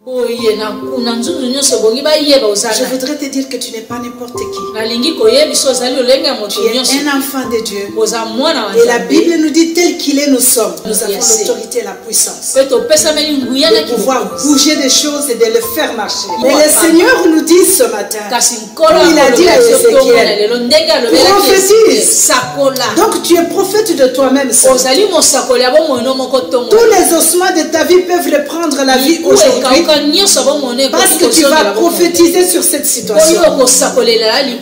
Je voudrais te dire que tu n'es pas n'importe qui. Tu es un enfant de Dieu. Et la Bible nous dit tel qu'il est, nous sommes. Nous avons l'autorité et la puissance de pouvoir bouger des choses et de le faire marcher. Mais le Seigneur nous dit ce matin, il a dit à Ézéchiel, prophétise. Donc tu es prophète de toi-même. Tous les ossements de ta vie peuvent reprendre la vie aujourd'hui. Parce que tu vas prophétiser sur cette situation.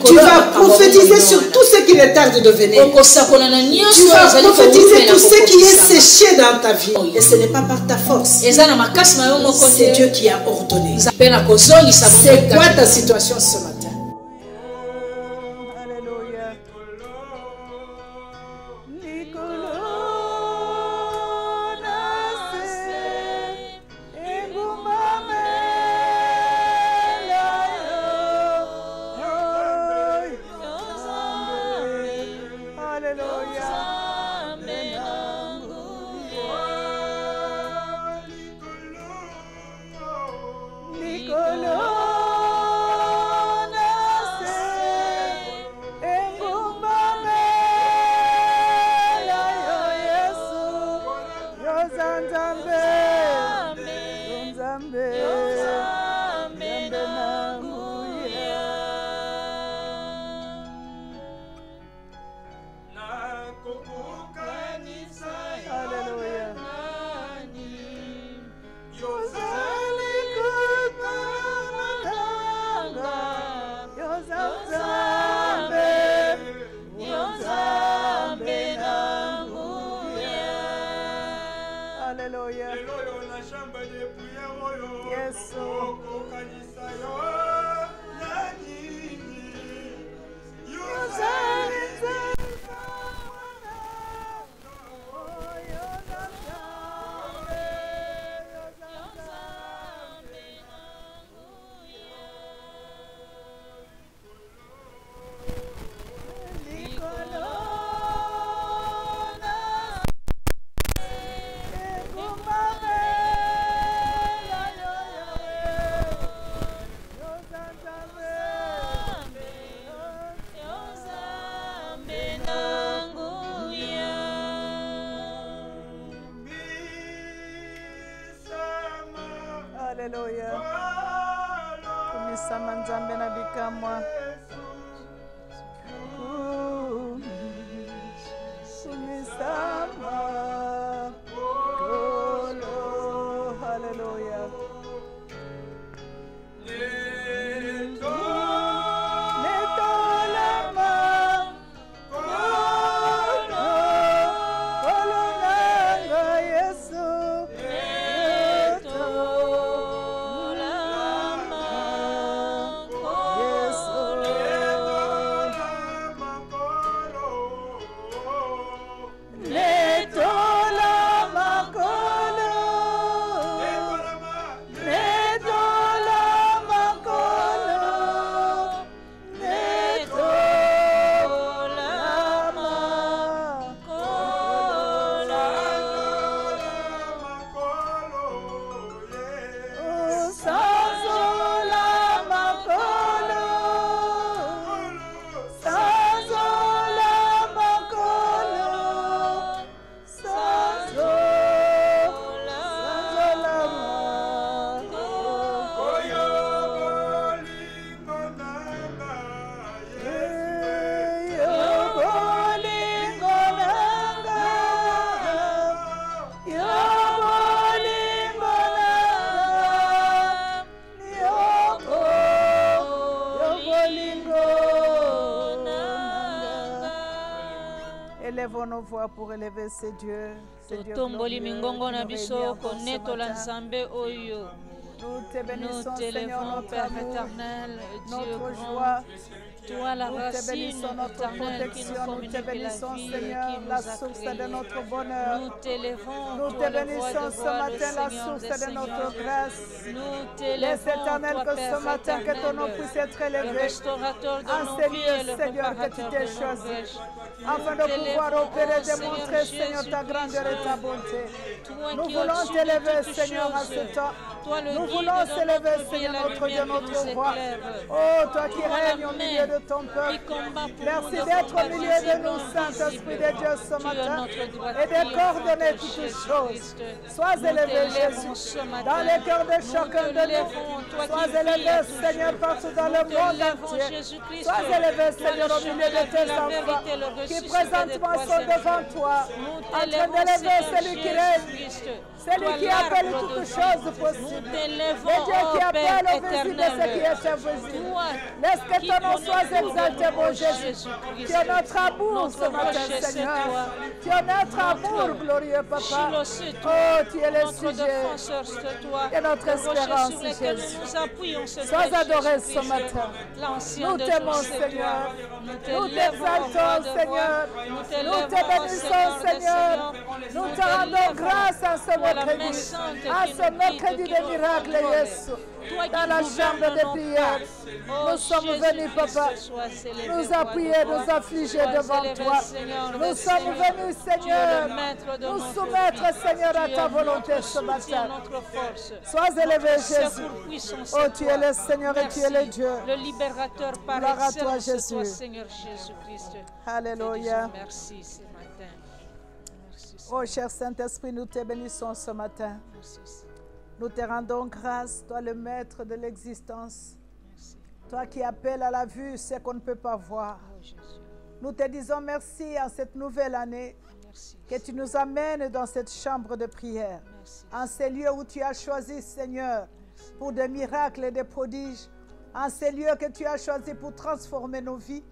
Tu vas prophétiser sur tout ce qui est tard de venir. Tu vas prophétiser tout ce qui est séché dans ta vie. Et ce n'est pas par ta force. C'est Dieu qui a ordonné. C'est quoi ta situation ce matin? Alléluia. Kumisama nzambe na bikamwa. Kumisama. Kolo. Alléluia. Élevons nos voix pour élever ces dieux. Nous te bénissons, Seigneur, notre amour, notre joie. Toi, la racine éternelle qui nous communique la vie et qui nous a créés. Nous t'élevons, Nous te bénissons ce matin, la source de notre grâce. Nous t'élevons, Éternel, que ce matin, que ton nom puisse être élevé. Enseigne, Seigneur, que tu t'es choisi, afin de pouvoir opérer, démontrer, Seigneur, ta grandeur et ta bonté. Nous voulons t'élever, Seigneur, à ce temps. Nous voulons s'élever, Seigneur, notre Dieu, notre roi. Oh, toi qui règnes au milieu de ton peuple. Merci d'être au milieu de nous, Saint-Esprit de Dieu, ce matin, et de coordonner toutes choses. Sois élevé, Jésus, dans les cœurs de chacun de nous. Sois élevé, Seigneur, partout dans le monde entier. Sois élevé, Seigneur, au milieu de tes enfants qui présentement sont devant toi, en train d'élever celui qui règne, celui qui appelle toutes choses possibles. Le Dieu qui appelle au visible ce qui est invisible. Laisse que ton nom soit exalté, mon Jésus. Tu es notre amour ce matin, Seigneur. Tu es notre amour, glorieux Papa. Oh, tu es le sujet et notre espérance, Jésus. Sois adoré ce matin. Nous t'aimons, Seigneur. Nous t'exaltons, Seigneur. Nous te bénissons, Seigneur. Nous te rendons grâce à ce mercredi de miracle, Jésus. Dans la chambre de prière, nous sommes venus, Papa, nous appuyer, nous affliger devant toi. Nous sommes venus, Seigneur, nous soumettre, Seigneur, à ta volonté ce matin. Sois élevé, Jésus. Oh, tu es le Seigneur et tu es le Dieu. Le libérateur par excellence, toi, Seigneur Jésus-Christ. Alléluia. Merci ce matin. Oh, cher Saint-Esprit, nous te bénissons ce matin. Nous te rendons grâce, toi le maître de l'existence. Toi qui appelles à la vue ce qu'on ne peut pas voir. Nous te disons merci en cette nouvelle année que tu nous amènes dans cette chambre de prière. En ces lieux où tu as choisi, Seigneur, pour des miracles et des prodiges. En ces lieux que tu as choisi pour transformer nos vies.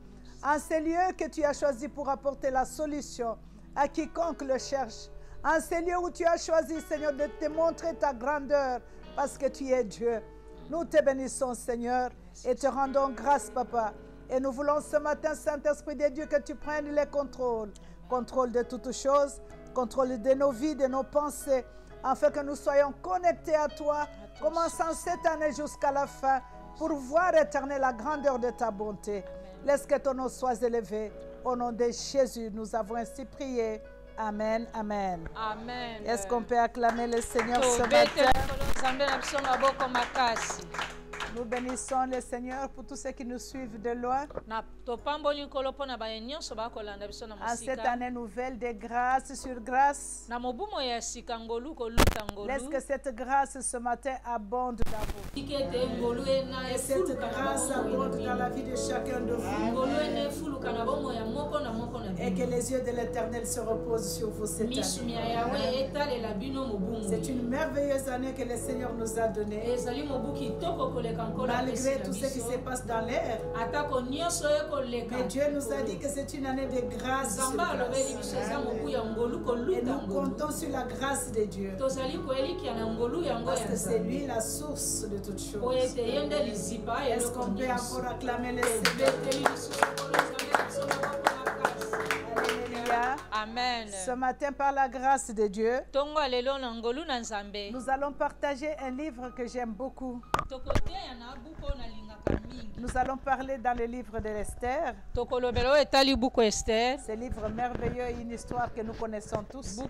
En ces lieux que tu as choisi pour apporter la solution à quiconque le cherche. En ces lieux où tu as choisi, Seigneur, de te montrer ta grandeur parce que tu es Dieu. Nous te bénissons, Seigneur, et te rendons grâce, Papa. Et nous voulons ce matin, Saint-Esprit de Dieu, que tu prennes les contrôles. Contrôle de toutes choses, contrôle de nos vies, de nos pensées, afin que nous soyons connectés à toi, commençant cette année jusqu'à la fin, pour voir, Éternel, la grandeur de ta bonté. Laisse que ton nom soit élevé. Au nom de Jésus, nous avons ainsi prié. Amen, amen. Amen. Est-ce qu'on peut acclamer le Seigneur ce matin? Nous bénissons le Seigneur pour tous ceux qui nous suivent de loin. En cette année nouvelle de grâce sur grâce, laisse que cette grâce ce matin abonde dans vous. Et cette grâce abonde dans la vie de chacun de vous. Et que les yeux de l'Éternel se reposent sur vous cette année. C'est une merveilleuse année que le Seigneur nous a donnée. Malgré tout ce qui se passe dans l'air. Mais Dieu nous a dit que c'est une année de grâce sur grâce. Et nous comptons sur la grâce de Dieu. Parce que c'est lui la source de toutes choses. Est-ce qu'on peut encore acclamer le Seigneur? Amen. Ce matin, par la grâce de Dieu, nous allons partager un livre que j'aime beaucoup. Nous allons parler dans le livre de l'Esther. Ce livre merveilleux et une histoire que nous connaissons tous. Mais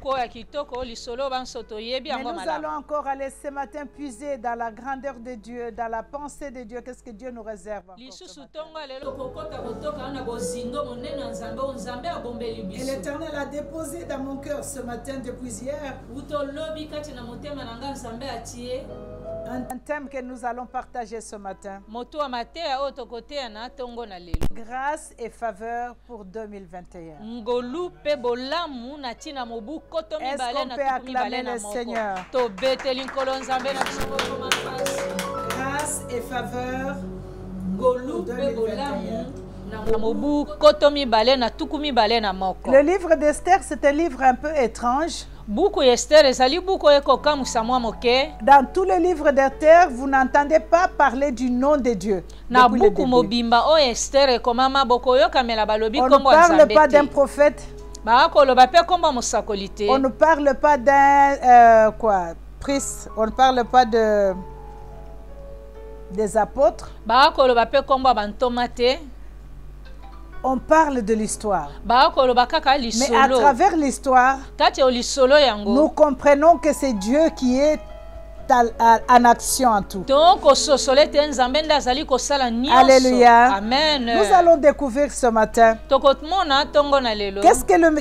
nous allons encore aller ce matin puiser dans la grandeur de Dieu, dans la pensée de Dieu, qu'est-ce que Dieu nous réserve encore ce matin. Et l'Éternel a déposé dans mon cœur ce matin depuis hier un thème que nous allons partager ce matin. Grâce et faveur pour 2021. Est-ce qu'on peut acclamer le Seigneur? Grâce et faveur pour 2021. Le livre d'Esther, c'est un livre un peu étrange. Dans tous les livres de terre, vous n'entendez pas parler du nom de Dieu. On ne parle pas d'un prophète. On ne parle pas d'un priest. On ne parle pas des apôtres. On parle de l'histoire. Mais à travers l'histoire, nous comprenons que c'est Dieu qui est en action en tout. Alléluia. Amen. Nous allons découvrir ce matin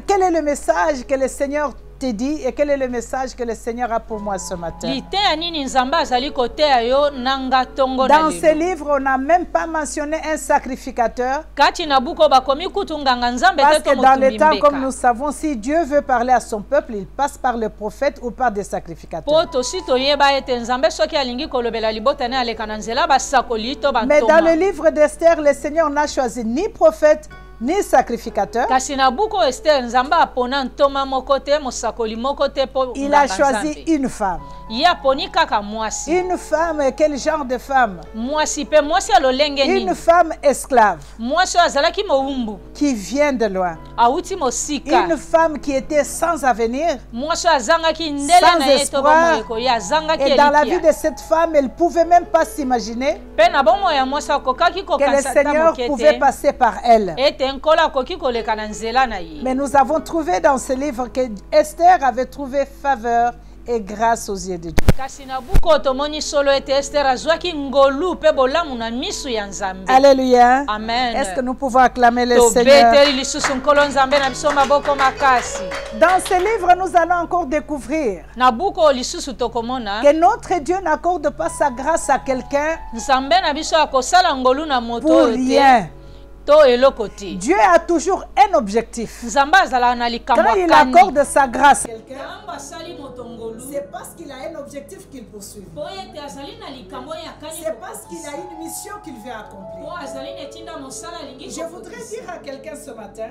quel est le message que le Seigneur te dit et quel est le message que le Seigneur a pour moi ce matin. Dans ce livre, on n'a même pas mentionné un sacrificateur. Parce que dans les temps, comme nous savons, si Dieu veut parler à son peuple, il passe par le prophète ou par des sacrificateurs. Mais dans le livre d'Esther, le Seigneur n'a choisi ni prophète, ni sacrificateur. Il a choisi une femme. Une femme, quel genre de femme? Une femme esclave qui vient de loin. Une femme qui était sans avenir, sans espoir. Et dans la vie de cette femme, elle ne pouvait même pas s'imaginer que le Seigneur pouvait passer par elle. Mais nous avons trouvé dans ce livre que Esther avait trouvé faveur et grâce aux yeux de Dieu. Alléluia. Amen. Est-ce que nous pouvons acclamer le Seigneur? Dans ce livre, nous allons encore découvrir que notre Dieu n'accorde pas sa grâce à quelqu'un pour rien. Dieu a toujours un objectif. Quand il accorde sa grâce à quelqu'un, c'est parce qu'il a un objectif qu'il poursuit. C'est parce qu'il a une mission qu'il veut accomplir. Je voudrais dire à quelqu'un ce matin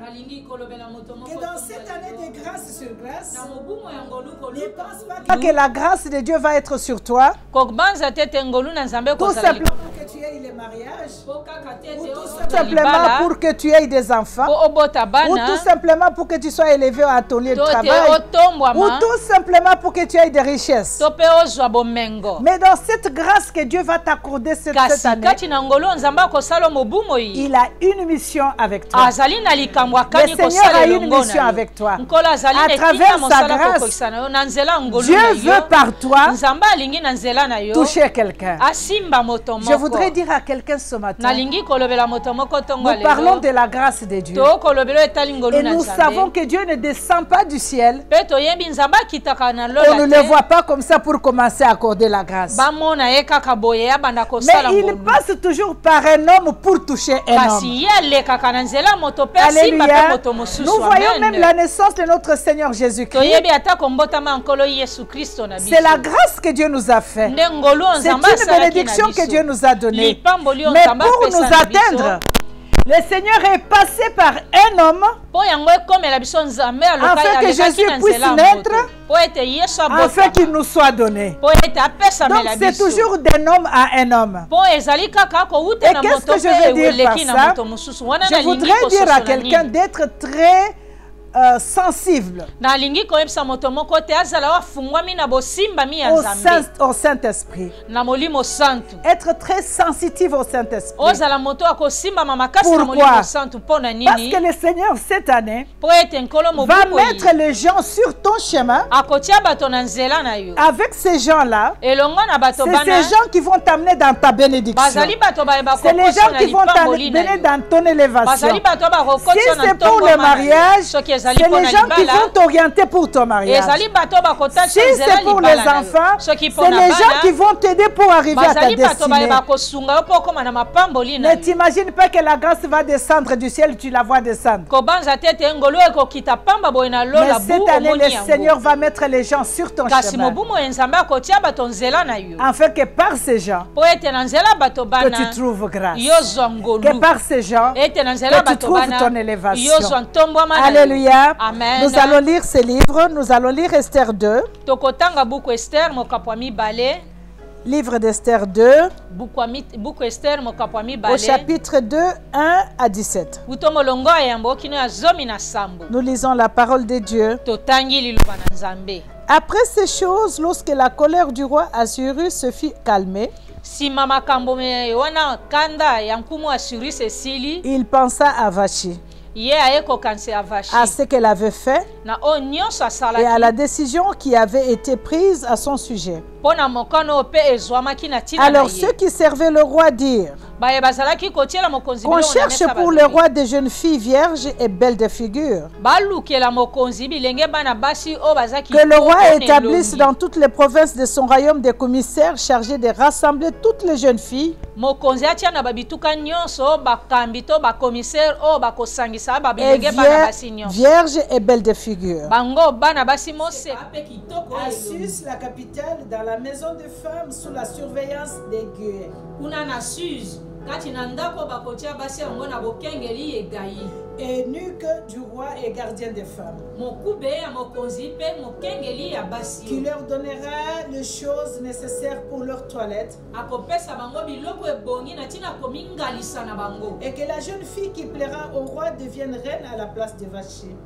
que dans cette année de grâce sur grâce, ne pense pas que la grâce de Dieu va être sur toi. Tout simplement que tu aies le mariage, ou tout simplement pour que tu aies des enfants, ou tout simplement pour que tu sois élevé à ton lieu de travail, ou tout simplement pour que tu aies des richesses. Mais dans cette grâce que Dieu va t'accorder cette année, il a une mission avec toi. Le Seigneur a une mission avec toi. À travers sa grâce, Dieu veut par toi toucher quelqu'un. Je voudrais dire à quelqu'un ce matin, nous parlons de la grâce de Dieu. Et nous savons que Dieu ne descend pas du ciel. On ne le voit pas comme ça pour commencer à accorder la grâce. Mais il passe toujours par un homme pour toucher un homme. Alléluia. Nous voyons même la naissance de notre Seigneur Jésus-Christ. C'est la grâce que Dieu nous a faite. C'est une bénédiction que Dieu nous a donnée. Mais pour nous atteindre, le Seigneur est passé par un homme afin que Jésus puisse naître, afin qu'il nous soit donné. Donc c'est toujours d'un homme à un homme. Et qu'est-ce que je veux dire par ça? Je voudrais dire à quelqu'un d'être très sensible au Saint-Esprit. Être très sensitive au Saint-Esprit. Pourquoi? Parce que le Seigneur cette année va mettre les gens sur ton chemin. Avec ces gens-là, c'est ces gens qui vont t'amener dans ta bénédiction. C'est les gens qui vont t'amener dans ton élévation. Si c'est pour le mariage, c'est les gens qui vont t'orienter pour ton mariage. Si c'est pour les enfants, c'est les gens qui vont t'aider pour arriver à ta destinée. Ne t'imagine pas que la grâce va descendre du ciel, tu la vois descendre. Mais cette année, le Seigneur va mettre les gens sur ton chemin. Afin que par ces gens, que tu trouves grâce. Que par ces gens, que tu trouves ton élévation. Alléluia. Alléluia. Amen. Nous allons lire ces livres. Nous allons lire Esther 2. Tokotanga buku Esther mokapwami bale. Livre d'Esther 2. Buku Esther mokapwami bale. Au chapitre 2, 1 à 17. Utomolongo yambo kino ya zomi na sambo. Nous lisons la parole de Dieu. Totangi liloba na Nzambe. Après ces choses, lorsque la colère du roi Assyrus se fit calmer, il pensa à Vachi, à ce qu'elle avait fait et à la décision qui avait été prise à son sujet. Alors ceux qui servaient le roi dirent: qu'on cherche pour le roi des jeunes filles vierges et belles de figure, que le roi établisse dans toutes les provinces de son royaume des commissaires chargés de rassembler toutes les jeunes filles vierges et belles de figure. Assus, la capitale, dans la maison des femmes sous la surveillance des gueux. Eunuque du roi et gardien des femmes, qui leur donnera les choses nécessaires pour leur toilette, et que la jeune fille qui plaira au roi devienne reine à la place de Vachi.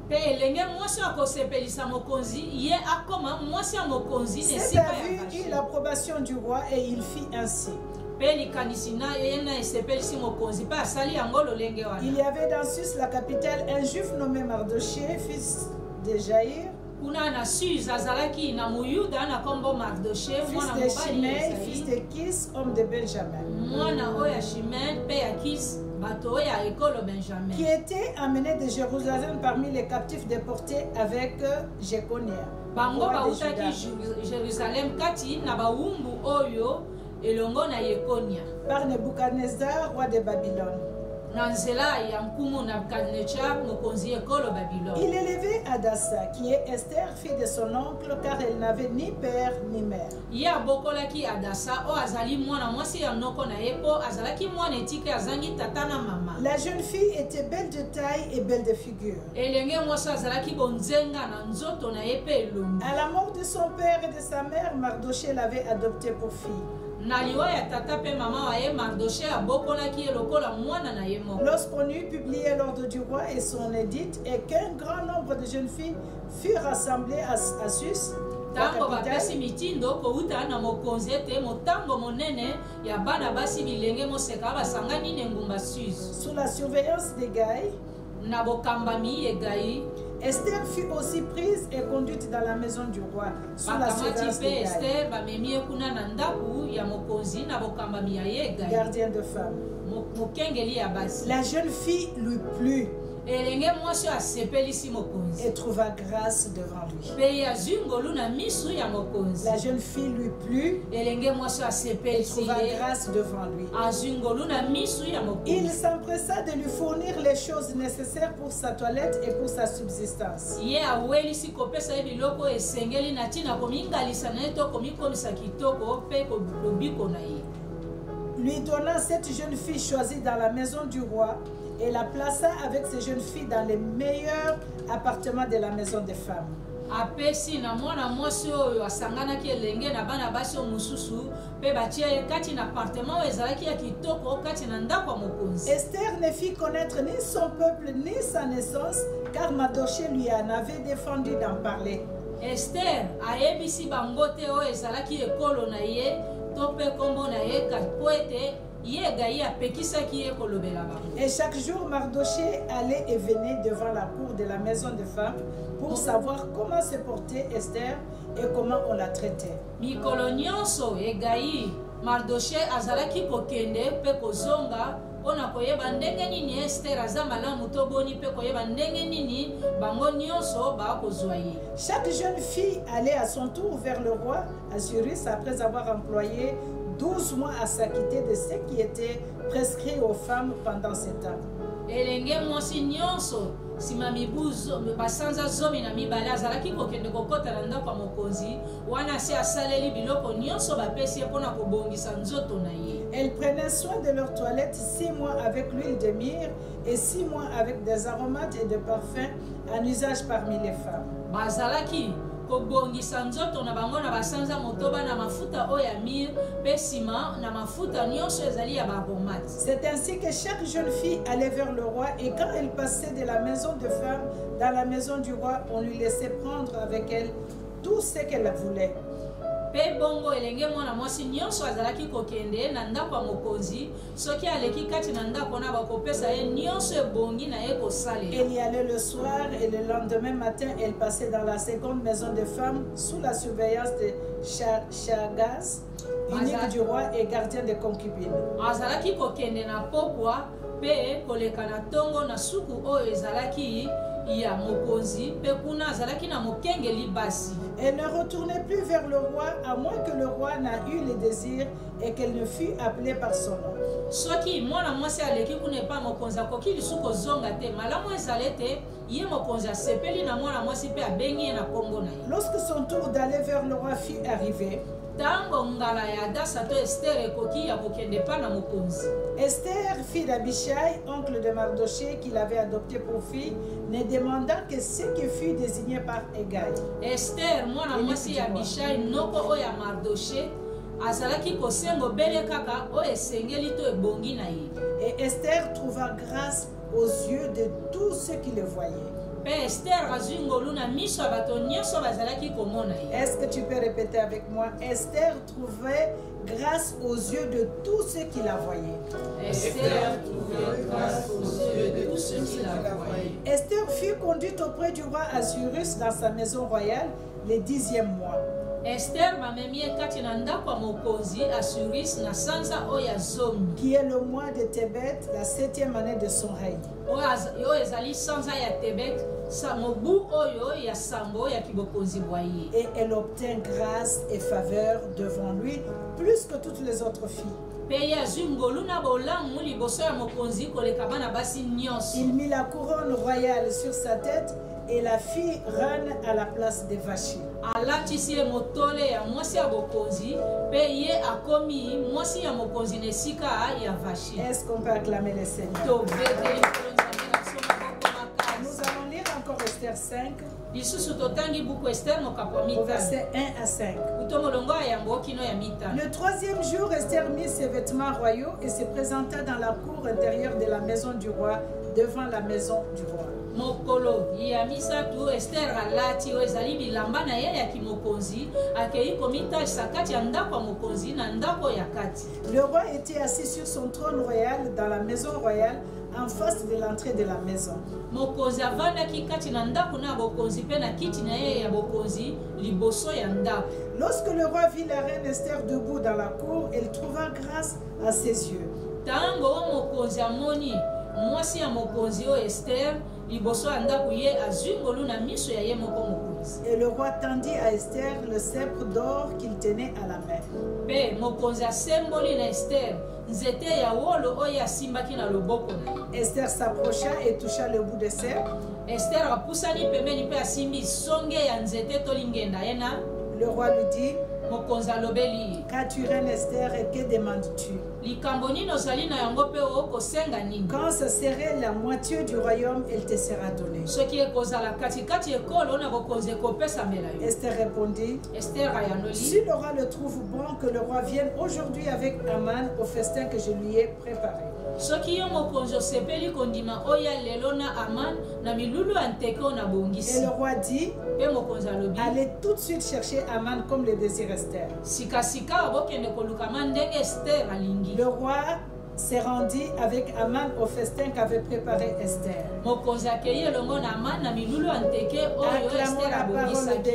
Cette a vu eut l'approbation du roi et il fit ainsi. Il y avait dans Sus, la capitale, un juif nommé Mardoché, fils de Jaïr, fils de Shimei, fils de Kis, homme de Benjamin, qui était amené de Jérusalem parmi les captifs déportés avec Jéconia, par Nebuchadnezzar, roi de Babylone. Il élevait Adassa, qui est Esther, fille de son oncle, car elle n'avait ni père ni mère. La jeune fille était belle de taille et belle de figure. À la mort de son père et de sa mère, Mardoché l'avait adoptée pour fille. Lorsqu'on eut publié l'ordre du roi et son édit, et qu'un grand nombre de jeunes filles furent rassemblées à Sus, la capitale, sous la surveillance des Gaï, Esther fut aussi prise et conduite dans la maison du roi, sous la surveillance des Gaï, gardien de femmes. La jeune fille lui plut et trouva grâce devant lui. La jeune fille lui plut et trouva grâce devant lui. Il s'empressa de lui fournir les choses nécessaires pour sa toilette et pour sa subsistance. Lui donna cette jeune fille choisie dans la maison du roi et la plaça avec ces jeunes filles dans les meilleurs appartements de la maison des femmes. Esther ne fit connaître ni son peuple ni sa naissance, car Mardoché lui en avait défendu d'en parler. Esther a ebisi bangote o ezalaki ekolo na ye tope kombo na ye kapoete yega ya pekisa ki ekolobela bango. Et chaque jour Mardoché allait et venait devant la cour de la maison de femmes pour savoir comment se portait Esther et comment on la traitait. Mikolo nyonso egai Mardoché azalaki kokende pe kozonga ona koyeba ndenge nini Esther azamala mutoboni pe koyeba ndenge nini bango nyonso ba kozwa ye. Chaque jeune fille allait à son tour vers le roi Assyrus après avoir employé 12 mois à s'acquitter de ce qui était prescrit aux femmes pendant ce temps. elenge mwasi nyonso sima mibuzo basanza zomi na mibale azalaki kokende kokota na ndako ya mokonzi wana si asaleli biloko nyonso bapesi ye mpona kobongisa nzoto na ye. Elle prenait soin de leur toilette 6 mois avec l'huile de myrrhe et 6 mois avec des aromates et de parfums en usage parmi les femmes. Bazalaki kobongisa nzoto na bango na basanza motoba na mafuta oyo ya myrrhe pe sima na mafuta nyonso ezali ya baromate. C'est ainsi que chaque jeune fille allait vers le roi et quand elle passait de la maison de femme dans la maison du roi, on lui laissait prendre avec elle tout ce qu'elle voulait. Pe bongo elenge mwana mwasi nyonso azalaki kokende na ndako ya mokonzi soki aleki kati na ndako na bakopesa ye nyonso ebongi na ye kosalela. Elle y allait le soir et le lendemain matin elle passait dans la seconde maison de femme sous la surveillance de Chagaz, unique du roi et gardien des concubines. Azalaki kokende na pokwa pe koleka na tongo na suku oyo ezalaki ya mokonzi pe kuna azalaki na mokengeli basi. Elle ne retournait plus vers le roi à moins que le roi n'a eu le désir et qu'elle ne fût appelée par son nom. Soki mwana mwasi aleki kuna pa mokonzi akoki lisuko zonga te malamu ezale te ye mokonzi asepeli na mwana mwasi pe abengi ye na kombo na ye. Lorsque son tour d'aller vers le roi fut arrivé, tango ngala ya dasa to Esther ekoki ya kokende pa na mokonzi. Esther, fille d'Abichai, oncle de Mardoché, qu'il avait adopté pour fille, ne demanda que ce qui fut désigné par Hegai. Esther, mwana mwasi ya Abishai, noko oya Mardoché, azalaki kosengo bele kaka o esengeli to ebongi na ye. Et Esther trouva grâce aux yeux de tous ceux qui le voyaient. Est-ce que tu peux répéter avec moi? Esther trouvait grâce aux yeux de tous ceux qui la voyaient. Esther trouvait grâce aux yeux de tous ceux qui la voyaient. Esther fut conduite auprès du roi Assuérus dans sa maison royale le 10e mois. Esther mamemie kati na ndako ya mokonzi Assuérus na sanza oya zomi, qui est le mois de Tébet, la 7e année de son règne. Oyo ezali sanza ya Tébet sa mobu oyo ya sambo ya kibokonzi boye. Et elle obtint grâce et faveur devant lui plus que toutes les autres filles. Il mit la couronne royale sur sa tête et la fit reine à la place de Vachi. Est-ce qu'on peut acclamer le Seigneur? Nous allons lire encore Esther 5. Au verset 1 à 5. Le 3e jour, Esther mit ses vêtements royaux et se présenta dans la cour intérieure de la maison du roi, devant la maison du roi. Mokolo ya misatu Esther alati o ezali bilamba na ye ya kimokonzi akei komita sakati ya ndako mokonzi na ndako ya kati. Le roi était assis sur son trône royal dans la maison royale en face de l'entrée de la maison. Mokonzi avandaki kati na ndako na bokonzi pe na kiti na ye ya bokonzi liboso ya ndako. Lorsque le roi vit la reine Esther debout dans la cour, elle trouva grâce à ses yeux. Tango mokonzi amoni mwasi ya mokonzi o Esther liboso ya ndako ye azungolu na miso ya ye moko mokonzi. Et le roi tendit à Esther le sceptre d'or qu'il tenait à la main. Pe mokonzi asemboli na Esther nzete ya wolo oyo asimbaki na loboko na ye. Esther s'approcha et toucha le bout de sceptre. Esther apusani pembeni pe asimbi songe ya nzete tolingenda ye na. Le roi lui dit: mokonzi alobeli, qu'as-tu, reine Esther, et que demandes-tu? Quand ce serait la moitié du royaume, elle te sera donnée. Esther répondit: si le roi le trouve bon, que le roi vienne aujourd'hui avec Aman au festin que je lui ai préparé. Et le roi dit: allez tout de suite chercher Aman comme le désire Esther. Le roi s'est rendu avec Aman au festin qu'avait préparé Esther. Acclamons la parole de Dieu.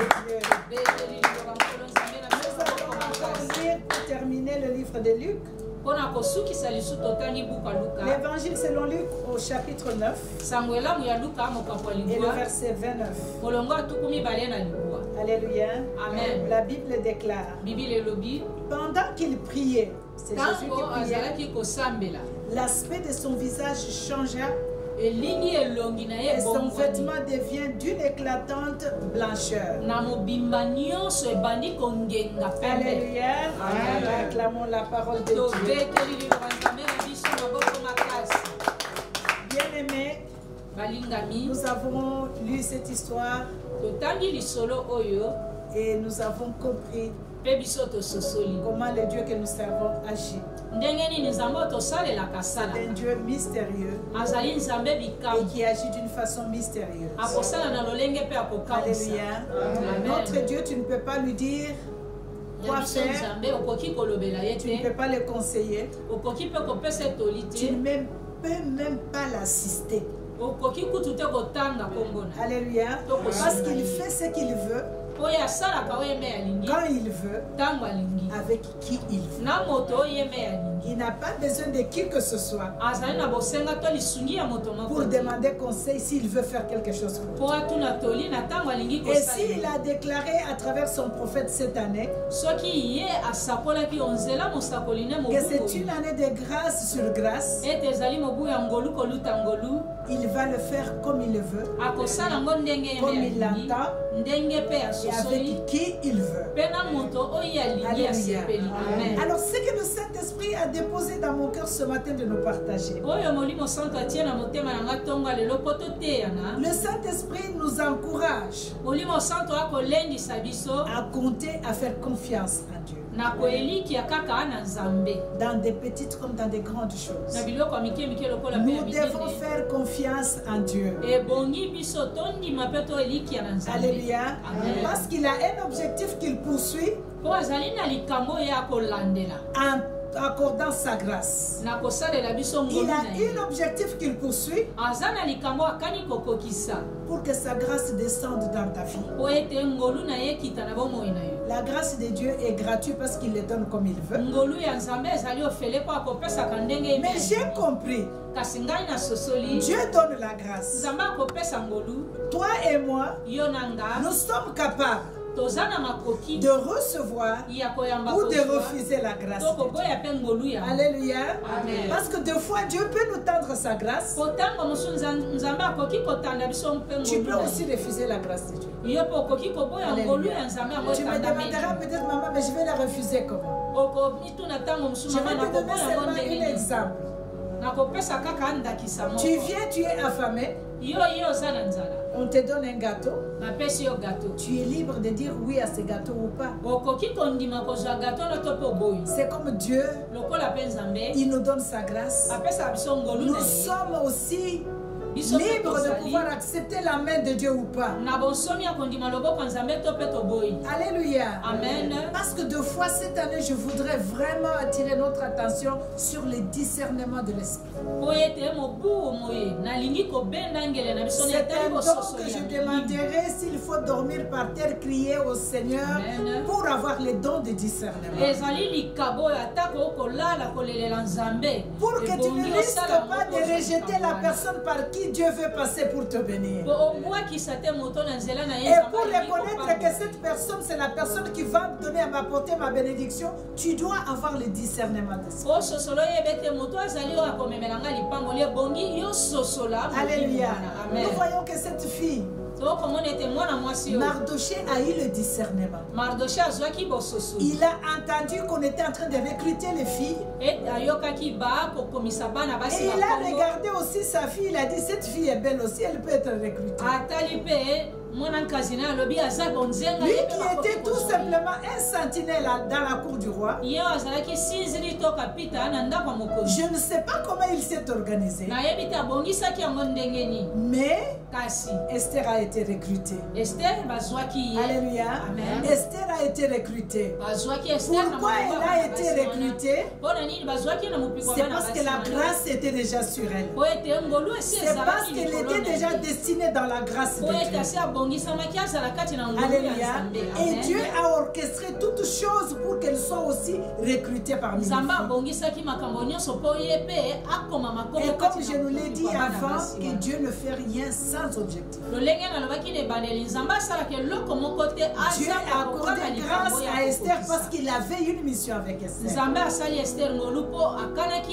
Nous allons encore lire pour terminer le livre de Luc. L'évangile selon Luc au chapitre 9 et le verset 29. Alléluia. Amen. La Bible déclare: pendant qu'il priait, c'est Jésus qui priait, l'aspect de son visage changea Et son vêtement devient d'une éclatante blancheur. Alléluia. Acclamons la parole de Dieu. Bien-aimés, nous avons lu cette histoire et nous avons compris comment le Dieu que nous servons agit. C'est un Dieu mystérieux et qui agit d'une façon mystérieuse. Alléluia. Notre Dieu, tu ne peux pas lui dire quoi faire. Tu ne peux pas le conseiller. Tu ne peux même pas l'assister. Alléluia. Parce qu'il fait ce qu'il veut, quand il veut, avec qui il veut. Il n'a pas besoin de qui que ce soit pour demander conseil s'il veut faire quelque chose. Et s'il a déclaré à travers son prophète cette année que c'est une année de grâce sur grâce, il va le faire comme il le veut, comme il l'entend et avec qui il veut. Alléluia. Alors ce que le Saint-Esprit a déposé dans mon cœur ce matin de nous partager, le Saint-Esprit nous encourage à compter, à faire confiance à Dieu. Dans des petites comme dans des grandes choses. Nous devons faire confiance en Dieu. Alléluia. Parce qu'il a un objectif qu'il poursuit en accordant sa grâce. Il a un objectif qu'il poursuit pour que sa grâce descende dans ta vie. La grâce de Dieu est gratuite parce qu'il le donne comme il veut. Mais j'ai compris. Dieu donne la grâce. Toi et moi, nous sommes capables de recevoir ou de refuser la grâce de Dieu. Alléluia. Amen. Parce que deux fois Dieu peut nous tendre sa grâce. Tu peux aussi refuser la grâce de Dieu. Alléluia. Tu me demanderas peut-être, maman, mais je vais la refuser comment? Je vais te donner seulement un exemple. Tu viens, tu es affamé. On te donne un gâteau. Tu es libre de dire oui à ce gâteau ou pas. C'est comme Dieu. Il nous donne sa grâce. Nous sommes aussi libre de pouvoir accepter la main de Dieu ou pas. Alléluia. Amen. Parce que deux fois cette année, je voudrais vraiment attirer notre attention sur le discernement de l'esprit. C'est un don que je demanderai s'il faut dormir par terre, crier au Seigneur. Amen. Pour avoir le don de discernement. Pour que tu ne risques pas de rejeter la personne par qui Dieu veut passer pour te bénir. Et pour reconnaître que cette personne, c'est la personne qui va donner à m'apporter ma bénédiction, tu dois avoir le discernement d'esprit. Alléluia. Nous voyons que cette fille, Mardoché a eu le discernement. Il a entendu qu'on était en train de recruter les filles. Et il a regardé aussi sa fille. Il a dit, cette fille est belle aussi, elle peut être recrutée. Lui qui était tout simplement un sentinelle dans la cour du roi. Je ne sais pas comment il s'est organisé. Mais Esther a été recrutée. Alléluia. Amen. Esther a été recrutée. Pourquoi elle a été recrutée? C'est parce que la grâce était déjà sur elle. C'est parce qu'elle était déjà destinée dans la grâce de Dieu. Alléluia. Et Dieu a orchestré toutes choses pour qu'elle soit aussi recrutée parmi nous. Et comme je nous l'ai dit avant, que Dieu ne fait rien sans objectif. Dieu a accordé grâce à Esther parce qu'il avait une mission avec Esther.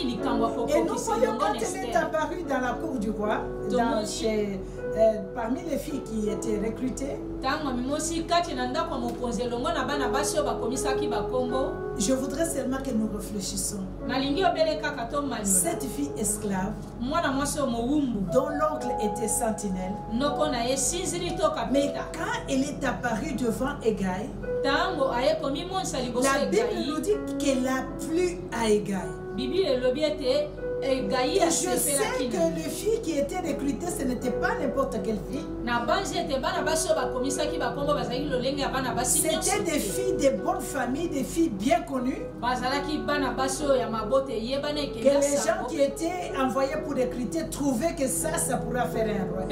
Et nous voyons quand elle est apparue dans la cour du roi, parmi les filles qui étaient recrutées, je voudrais seulement que nous réfléchissions. Cette fille esclave, dont l'oncle était sentinelle, mais quand elle est apparue devant Hégai, la Bible nous dit qu'elle a plu à Hégai. Et je sais que les filles qui étaient recrutées, ce n'était pas n'importe quelle fille. C'était des filles de bonne famille, des filles bien connues. Que les gens qui étaient envoyés pour recruter trouvaient que ça pourra faire un roi.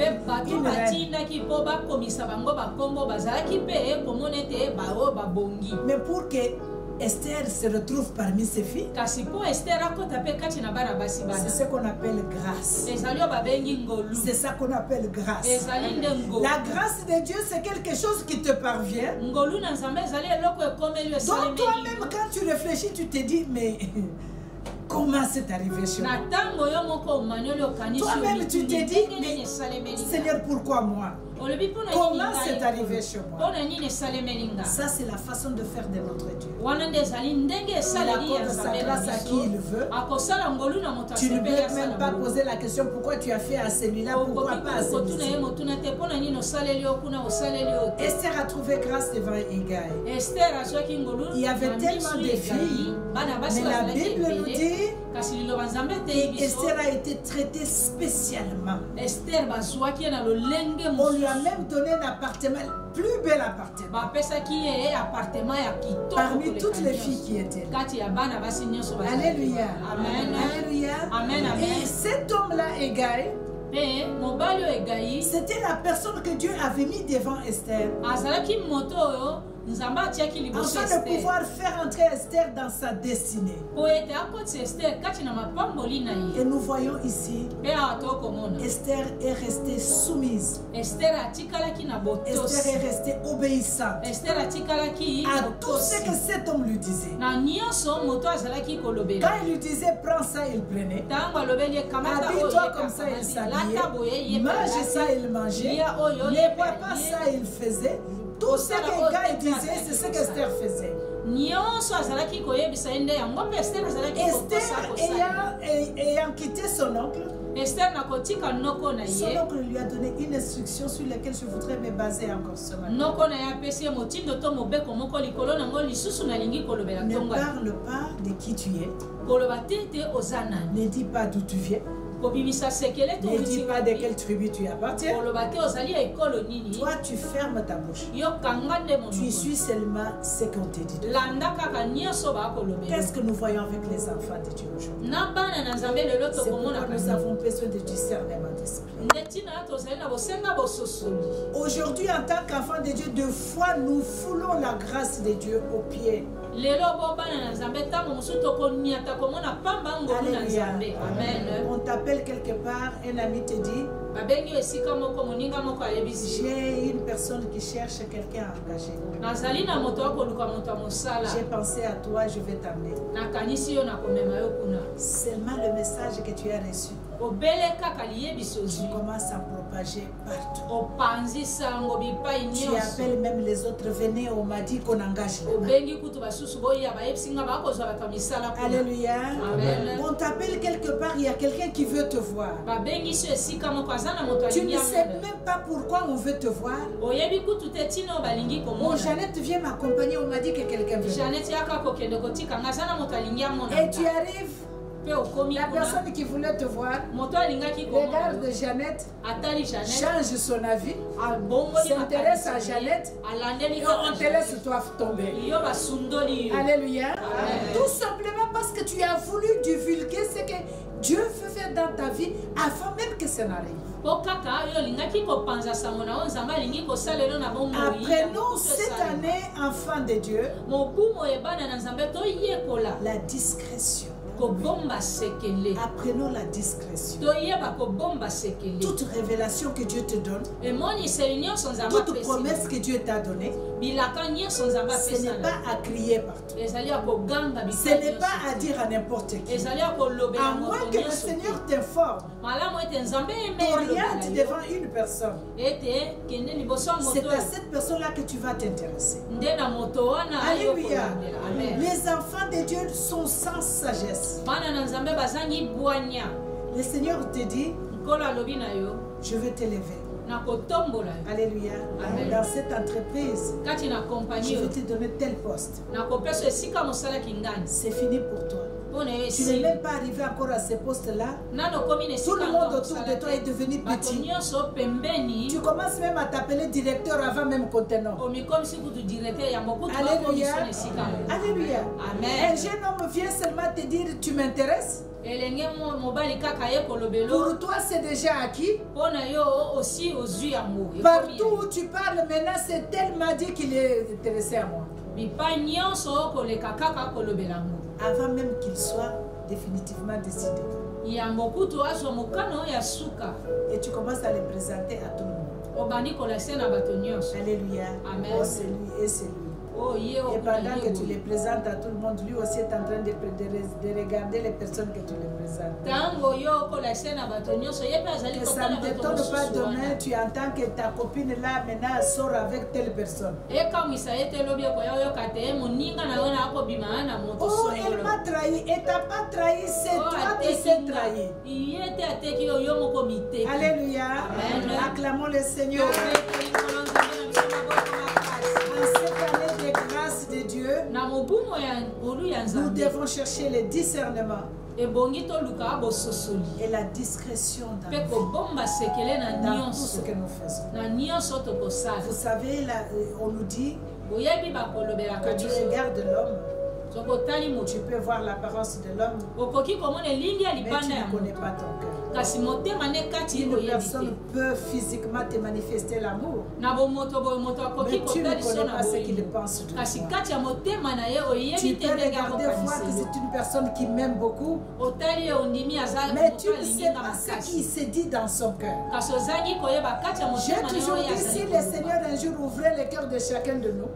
Mais pour que Esther se retrouve parmi ses filles, c'est ce qu'on appelle grâce. C'est ça qu'on appelle grâce. La grâce de Dieu, c'est quelque chose qui te parvient. Donc toi-même, quand tu réfléchis, tu te dis, mais comment c'est arrivé chez moi? Toi-même, tu te dis, mais Seigneur, pourquoi moi? Comment c'est arrivé chez moi? Ça, c'est la façon de faire de notre Dieu. Il accorde sa grâce à qui il veut. Tu ne peux même pas poser la question pourquoi tu as fait à celui-là, pourquoi pas à celui-là. Esther a trouvé grâce devant Hégai. Il y avait tellement de filles, mais la Bible nous dit qu'Esther a été traitée spécialement. On lui a même donné un appartement, le plus bel appartement, parmi toutes les filles qui étaient là. Alléluia. Amen. Alléluia. Amen. Et cet homme-là, Hégai, c'était la personne que Dieu avait mis devant Esther, afin de pouvoir faire entrer Esther dans sa destinée. Et nous voyons ici, Esther est restée soumise. Esther est restée obéissante à tout ce que cet homme lui disait. Quand il lui disait prends ça, il prenait. Habille-toi comme ça, il s'habillait. Mange ça, il mangeait. Ne bois pas ça, il faisait. Tout ce que Hégai disait, c'est ce qu'Esther faisait. Esther ayant quitté son oncle, son oncle lui a donné une instruction sur laquelle je voudrais me baser encore ce matin. Ne parle pas de qui tu es. Ne dis pas d'où tu viens. Ne dis pas de quelle tribu tu appartiens. Toi, tu fermes ta bouche. Tu suis seulement ce qu'on te dit. Qu'est-ce que nous voyons avec les enfants de Dieu aujourd'hui? C'est pourquoi nous avons besoin de discernement d'esprit. Aujourd'hui, en tant qu'enfants de Dieu, deux fois nous foulons la grâce de Dieu aux pieds. Alléluia. On t'appelle quelque part, un ami te dit, j'ai une personne qui cherche quelqu'un à engager. J'ai pensé à toi, je vais t'amener. Seulement le message que tu as reçu, tu commences à propager partout. Tu appelles même les autres, venez, on m'a dit qu'on engage là-bas. Alléluia. On t'appelle quelque part, il y a quelqu'un qui veut te voir. Tu ne sais même pas pourquoi on veut te voir. Mon Jeannette vient m'accompagner, on m'a dit que quelqu'un veut. Et tu arrives. La personne qui voulait te voir regarde Jeannette, change son avis, s'intéresse à Jeannette et on te laisse toi tomber. Alléluia. Tout simplement parce que tu as voulu divulguer ce que Dieu veut faire dans ta vie avant même que ça n'arrive. Apprenons cette année, enfants de Dieu, la discrétion. Apprenons la discrétion. Toute révélation que Dieu te donne, toute promesse que Dieu t'a donnée, ce n'est pas à crier partout. Ce n'est pas à dire à n'importe qui. À moins que le Seigneur t'informe, t'oriente devant une personne. C'est à cette personne-là que tu vas t'intéresser. Alléluia. Les enfants de Dieu sont sans sagesse. Le Seigneur te dit, je vais t'élever. Alléluia. Amen. Dans cette entreprise, je vais te donner tel poste. C'est fini pour toi. Tu n'es même pas arrivé encore à ce poste-là. Tout le monde autour de toi est devenu petit. Tu commences même à t'appeler directeur avant même qu'on te nomme. Alléluia. Alléluia. Un jeune homme vient seulement te dire tu m'intéresses. Pour toi c'est déjà acquis. Partout où tu parles maintenant, c'est tel m'a dit qu'il est intéressé à moi. Avant même qu'il soit définitivement décidé. Et tu commences à le présenter à tout le monde. Alléluia. Amen. Oh, c'est lui et c'est lui. Et pendant que tu les présentes à tout le monde, lui aussi est en train de regarder les personnes que tu les présentes. Et ça ne t'étonne pas demain, tu entends que ta copine là maintenant sort avec telle personne. Oh, elle m'a trahi. Et t'as pas trahi, c'est toi qui s'est trahi. Alléluia. Amen. Acclamons le Seigneur. De Dieu, nous devons chercher le discernement et la discrétion dans tout ce que nous faisons. Vous savez, là, on nous dit que tu regardes l'homme, tu peux voir l'apparence de l'homme, mais tu ne connais pas ton cœur. Une personne peut physiquement te manifester l'amour, mais tu ne connais pas ce qu'il pense de toi. Tu peux regarder voir que c'est une personne qui m'aime beaucoup, mais tu ne sais pas ce qu'il se dit dans son cœur. J'ai toujours dit, si le Seigneur un jour ouvrait le cœur de chacun de nous,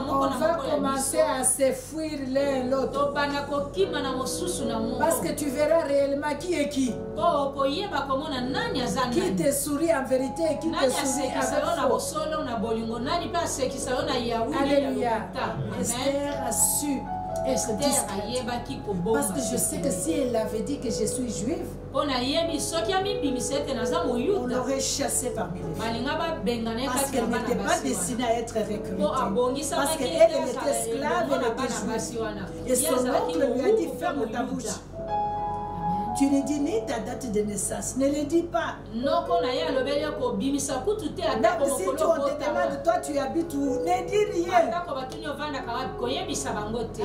on va commencer à se fuir l'un l'autre. Parce que tu verras réellement qui est qui. Qui te sourit en vérité et qui te sourit avec faux. Alléluia. Esther a su être discrète. Parce que je sais que si elle avait dit que je suis juive, on l'aurait chassée parmi les filles. Parce qu'elle n'était pas destinée à être recrutée. Parce qu'elle était esclave, elle était juive. Et son oncle lui a dit, ferme ta bouche. Tu ne dis ni ta date de naissance, ne le dis pas. Même si on te demande, toi tu habites où, ne dis rien.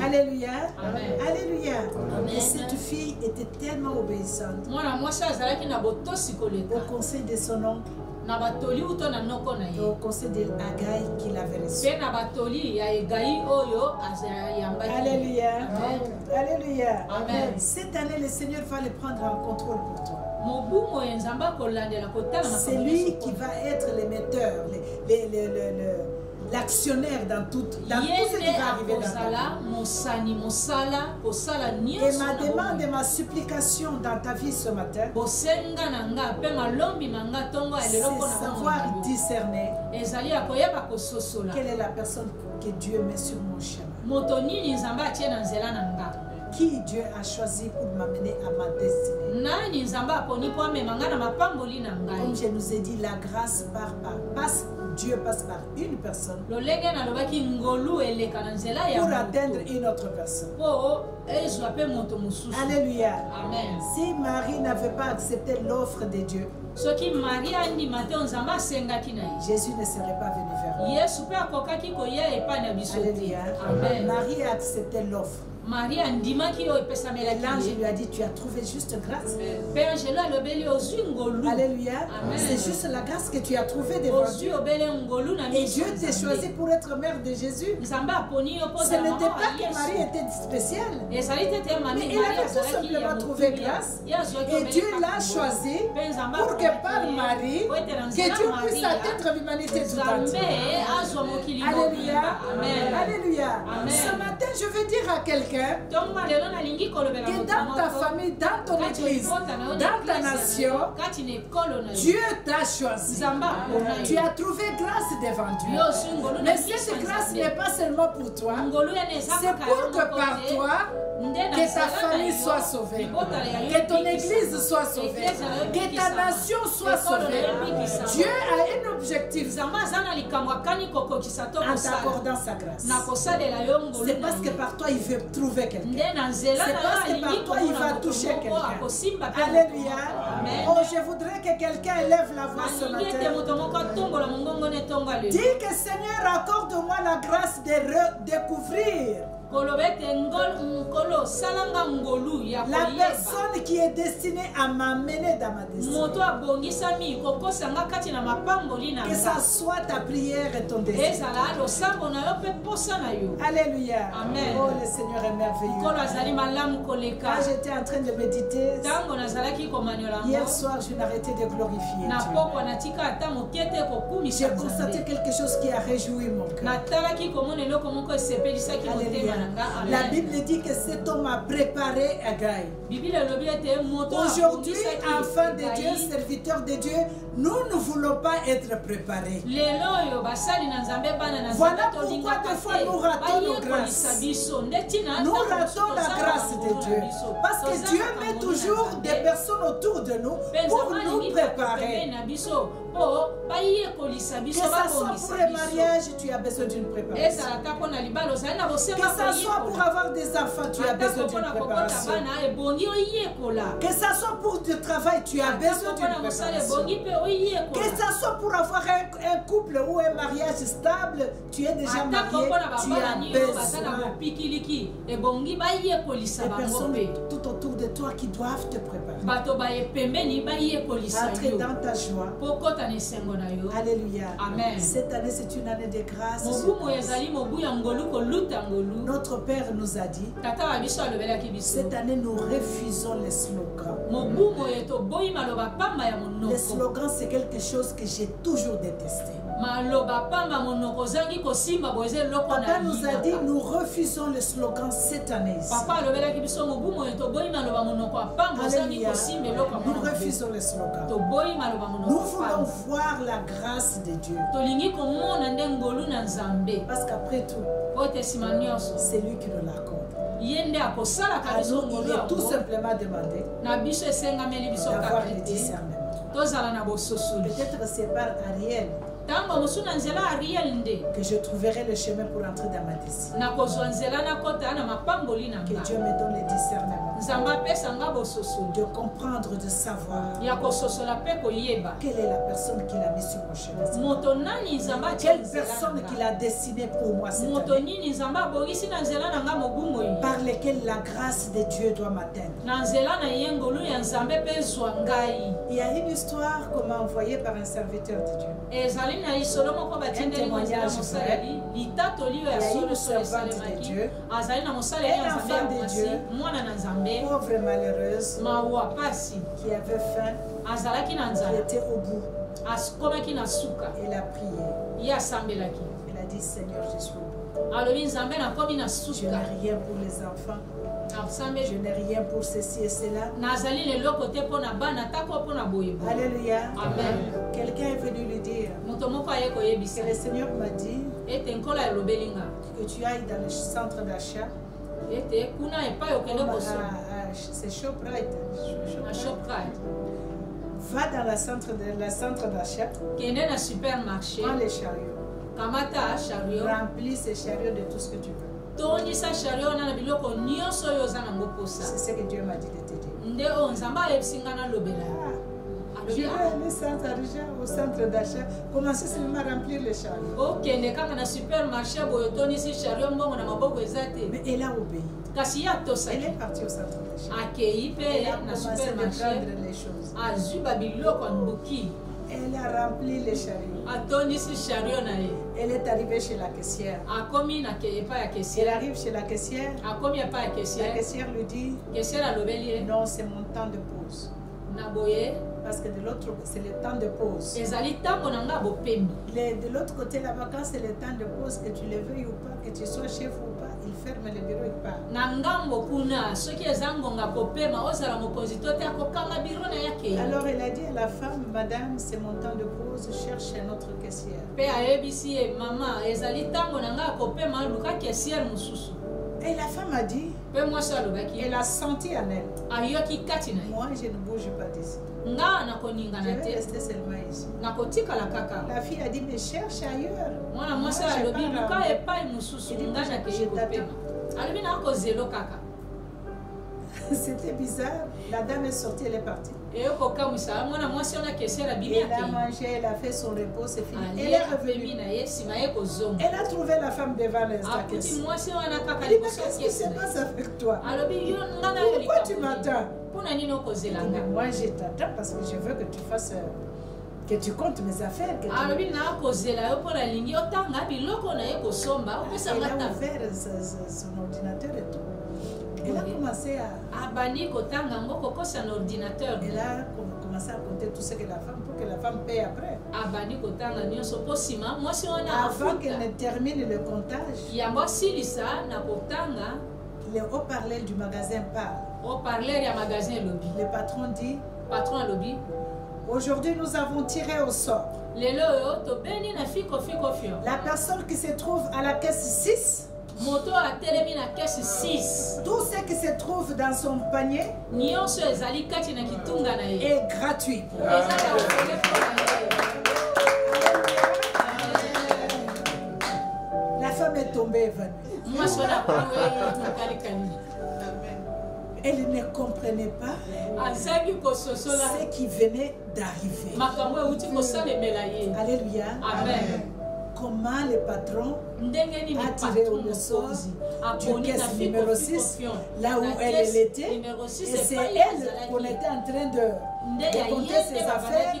Alléluia. Amen. Alléluia. Amen. Et cette fille était tellement obéissante au conseil de son oncle, au conseil de Haggai qu'il avait reçu. Alléluia. Amen. Alléluia. Amen. Cette année, le Seigneur va le prendre en contrôle pour toi. C'est lui qui va être l'émetteur, l'actionnaire dans tout ce qui va arriver dans ta vie. Et ma demande et ma supplication dans ta vie ce matin, c'est savoir discerner quelle est la personne que Dieu met sur mon chemin. Qui Dieu a choisi pour m'amener à ma destinée. Comme je nous ai dit, la grâce Dieu passe par une personne pour atteindre une autre personne. Alléluia. Amen. Si Marie n'avait pas accepté l'offre de Dieu, Jésus ne serait pas venu vers elle. Alléluia. Amen. Marie a accepté l'offre. l'ange lui a dit, tu as trouvé juste grâce. Alléluia. C'est juste la grâce que tu as trouvée devant Dieu. Et Dieu t'a choisi pour être mère de Jésus. Ce n'était pas que Marie était spéciale. Mais il avait tout simplement trouvé grâce. Et Dieu l'a choisi pour que par Marie, que Dieu puisse atteindre l'humanité tout entière. Alléluia. Alléluia. Ce matin, je veux dire à quelqu'un que dans ta famille, dans ton église, dans ta nation, Dieu t'a choisi. Tu as trouvé grâce devant Dieu. Mais cette grâce n'est pas seulement pour toi, c'est pour que par toi, que ta famille soit sauvée, que ton église soit sauvée, que ta nation soit sauvée. Dieu a un objectif en t'accordant sa grâce. C'est parce que par toi il veut trouver quelqu'un. C'est parce que par toi il va toucher quelqu'un. Alléluia. Oh, je voudrais que quelqu'un élève la voix ce matin. Dis que Seigneur, accorde-moi la grâce de redécouvrir la personne qui est destinée à m'amener dans ma destinée. Que ça soit ta prière et ton désir. Alléluia. Amen. Oh, le Seigneur est merveilleux. Quand j'étais en train de méditer, hier soir, je n'arrêtais de glorifier Dieu. J'ai constaté quelque chose qui a réjoui mon cœur. Alléluia. La Bible dit que cet homme a préparé Agai. Aujourd'hui, enfants de Dieu, serviteurs de Dieu, nous ne voulons pas être préparés. Voilà pourquoi des fois nous ratons nos grâces. Nous ratons la grâce de Dieu. Parce que Dieu met toujours des personnes autour de nous pour nous préparer. Que ça soit pour le mariage, tu as besoin d'une préparation. Que ça soit pour avoir des enfants, tu as besoin d'une préparation. Que ça soit pour le travail, tu as besoin d'une préparation. Que ça soit pour avoir un couple ou un mariage stable, tu es déjà marié, tu as besoin. Des personnes tout autour de toi qui doivent te préparer. Entrer dans ta joie. Alléluia. Amen. Cette année, c'est une année de grâce. Notre Père nous a dit, cette année, nous refusons les slogans. Les slogans, c'est quelque chose que j'ai toujours détesté. Papa nous a dit, nous refusons le slogan cette année. Alléluia. Nous refusons le slogan. Nous voulons voir la grâce de Dieu. Parce qu'après tout, c'est lui qui nous l'accorde. Alors, il est tout simplement demandé d'avoir le discernement. Peut-être c'est par Ariel que je trouverai le chemin pour entrer dans ma destinée. Que Dieu me donne le discernement de comprendre, de savoir quelle est la personne qu'il a mis sur mon chemin. Quelle personne qu'il a destinée pour moi cette année, par lesquelles la grâce de Dieu doit m'atteindre. Il y a une histoire qu'on m'a envoyée par un serviteur de Dieu. Un témoignage vrai. Il y a une servante de Dieu, un enfant de Dieu, pauvre et malheureuse, qui avait faim, qui était au bout. Elle a prié. Elle a dit, Seigneur, je suis au bout. Je n'ai rien pour les enfants. Je n'ai rien pour ceci et cela. Alléluia. Amen. Quelqu'un est venu lui dire que le Seigneur m'a dit que tu ailles dans le centre d'achat. C'est Shoprite. Va dans le centre d'achat. Prends les chariots. Remplis ces chariots de tout ce que tu veux. C'est ce que Dieu m'a dit de te dire. Je vais aller au centre d'achat, commencer seulement à remplir les chariots. Mais elle a obéi. Elle est partie au centre d'achat. Elle a commencé à prendre les choses. Elle a rempli les chariots. Elle est arrivée chez la caissière. Elle arrive chez la caissière. La caissière lui dit non, c'est mon temps de pause. Parce que de l'autre côté, c'est le temps de pause. De l'autre côté, la vacance, c'est le temps de pause, que tu le veuilles ou pas, que tu sois chef ou pas, il ferme le bureau et part. Alors elle a dit à la femme, madame, c'est mon temps de pause, cherche un autre caissière. Et la femme a dit, elle a senti en elle, moi je ne bouge pas d'ici. Je vais rester seulement ici. La fille a dit, mais cherche ailleurs. Moi, je t'attends. C'était bizarre. La dame est sortie, elle est partie. Elle a mangé, elle a fait son repos, c'est fini. Elle est revenue. Elle a trouvé la femme devant la caisse. Elle dit, mais qu'est-ce qui se passe avec toi? Pourquoi tu m'attends? Moi, je t'attends parce que je veux que tu fasses... que tu comptes mes affaires. Elle a ouvert son ordinateur et tout. Elle a commencé à... Elle a commencé à compter tout ce que la femme, pour que la femme paye après. Avant qu'elle ne termine le comptage, le haut-parleur du magasin parle. Le patron dit, aujourd'hui nous avons tiré au sort la personne qui se trouve à la caisse 6. Tout ce qui se trouve dans son panier est gratuit. La femme est tombée évanouie. Elle ne comprenait pas ce qui venait d'arriver. Alléluia. Amen. Comment le patron a tiré au sort du caisse numéro 6, là où elle était, et c'est elle qu'on était en train de compter ses affaires, et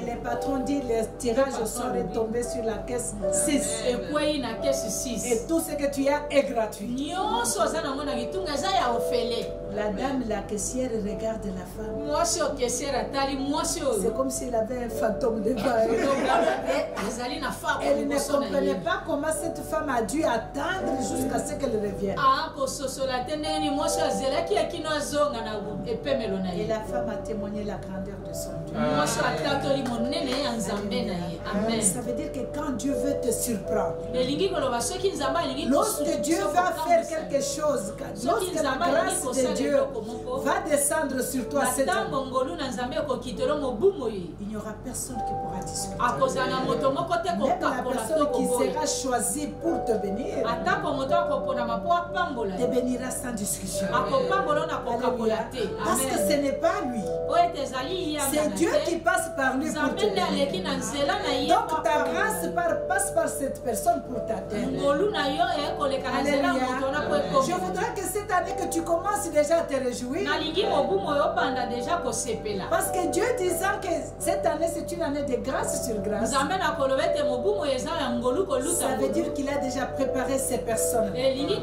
le patron dit le tirage au sort est tombé sur la caisse 6, et tout ce que tu as est gratuit. La dame, la caissière, regarde la femme. C'est comme s'il avait un fantôme devant elle. Elle ne comprenait pas comment cette femme a dû attendre jusqu'à ce qu'elle revienne. Et la femme a témoigné la grandeur de son Dieu. Amen. Ça veut dire que quand Dieu veut te surprendre, lorsque Dieu va faire quelque chose, lorsque la grâce de Dieu va descendre sur toi cette année, il n'y aura personne qui pourra discuter. Même la personne qui sera choisie pour te bénir te bénira sans discussion. Alléluia. Parce que ce n'est pas lui, c'est Dieu qui passe par lui pour te bénir. Donc ta grâce passe par cette personne pour t'atteindre. Alléluia. Je voudrais que cette année que tu commences déjà à te réjouir, parce que Dieu disant que cette année c'est une année de grâce sur grâce, ça veut dire qu'il a déjà préparé ces personnes. Il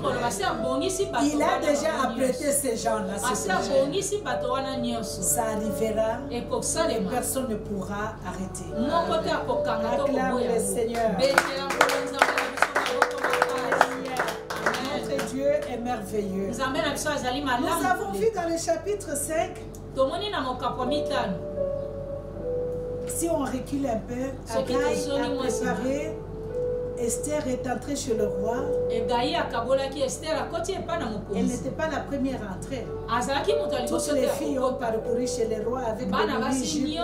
a déjà apprêté ces gens-là. Ça arrivera et personne ne pourra arrêter. Acclame le Seigneur. Notre Dieu est merveilleux. Nous avons vu dans le chapitre 5, si on recule un peu, Agai a préparé, Esther est entrée chez le roi. Elle n'était pas la première entrée. Toutes les filles ont parcouru chez le roi avec des mini-jupes,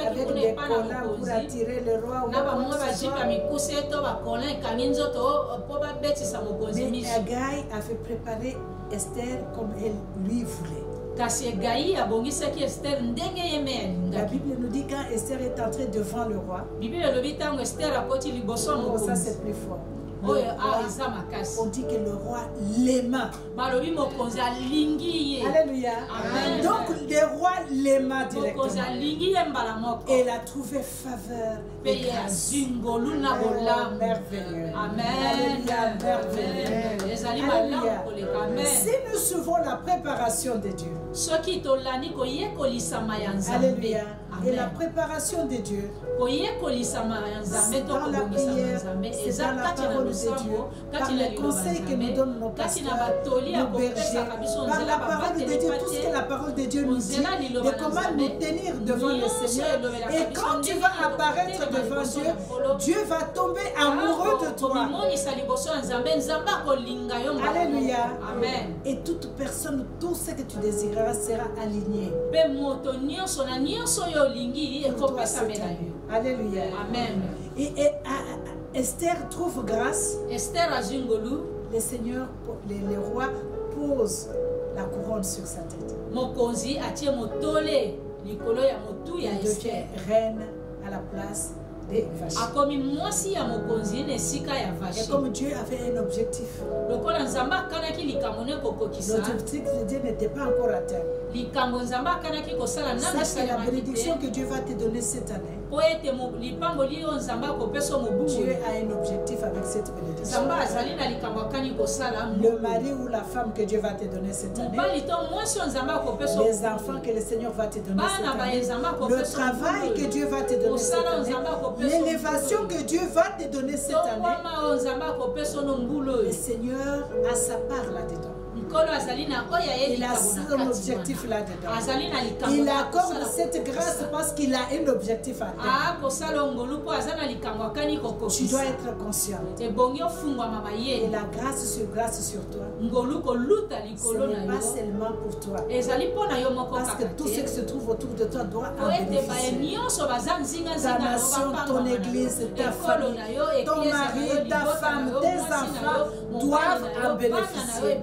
avec des collants pour attirer le roi. Mais Agai a fait préparer Esther comme elle lui voulait. La Bible nous dit quand Esther est entrée devant le roi. Oh, ça c'est plus fort. On dit que le roi l'aima. Alléluia. Amen. Donc le roi l'aima directement. Et il a trouvé faveur et grâce. Merveilleux. Amen. Alléluia. Si nous suivons la préparation de Dieu. Alléluia. Et la préparation de Dieu, c'est dans la prière, c'est dans la parole de Dieu, par les conseils que nous donnent nos pasteurs, nos bergers, par la parole de Dieu, tout ce que la parole de Dieu nous dit, de comment nous tenir devant le Seigneur. Et quand tu vas apparaître devant Dieu, Dieu va tomber amoureux de toi. Alléluia. Amen. Et toute personne, tout ce que tu désireras sera aligné. Alléluia. Amen. Et Esther trouve grâce. Esther a zingolu. Le Seigneur, le roi pose la couronne sur sa tête. Mokonzi atie motole likolo ya motu ya Esther. Reine à la place des vaches. Akomi mwasi ya mokonzi ne sika ya vache. Et comme Dieu avait un objectif. Lokola nzamba kanaki likamone kokokisa. L'objectif de Dieu n'était pas encore atteint. Ça, c'est la bénédiction que Dieu va te donner cette année. Dieu a un objectif avec cette bénédiction. Le mari ou la femme que Dieu va te donner cette année. Les enfants que le Seigneur va te donner cette année. Le travail que Dieu va te donner cette année. L'élévation que Dieu va te donner cette année. Le Seigneur a sa part là-dedans. Il a son objectif là-dedans. Il accorde cette grâce parce qu'il a un objectif à atteindre. Tu dois être conscient. Et la grâce sur toi. Ce n'est pas seulement pour toi. Parce que tout ce qui se trouve autour de toi doit en bénéficier. Ta nation, ton église, ta famille, ton mari, ta femme, tes enfants doivent en bénéficier.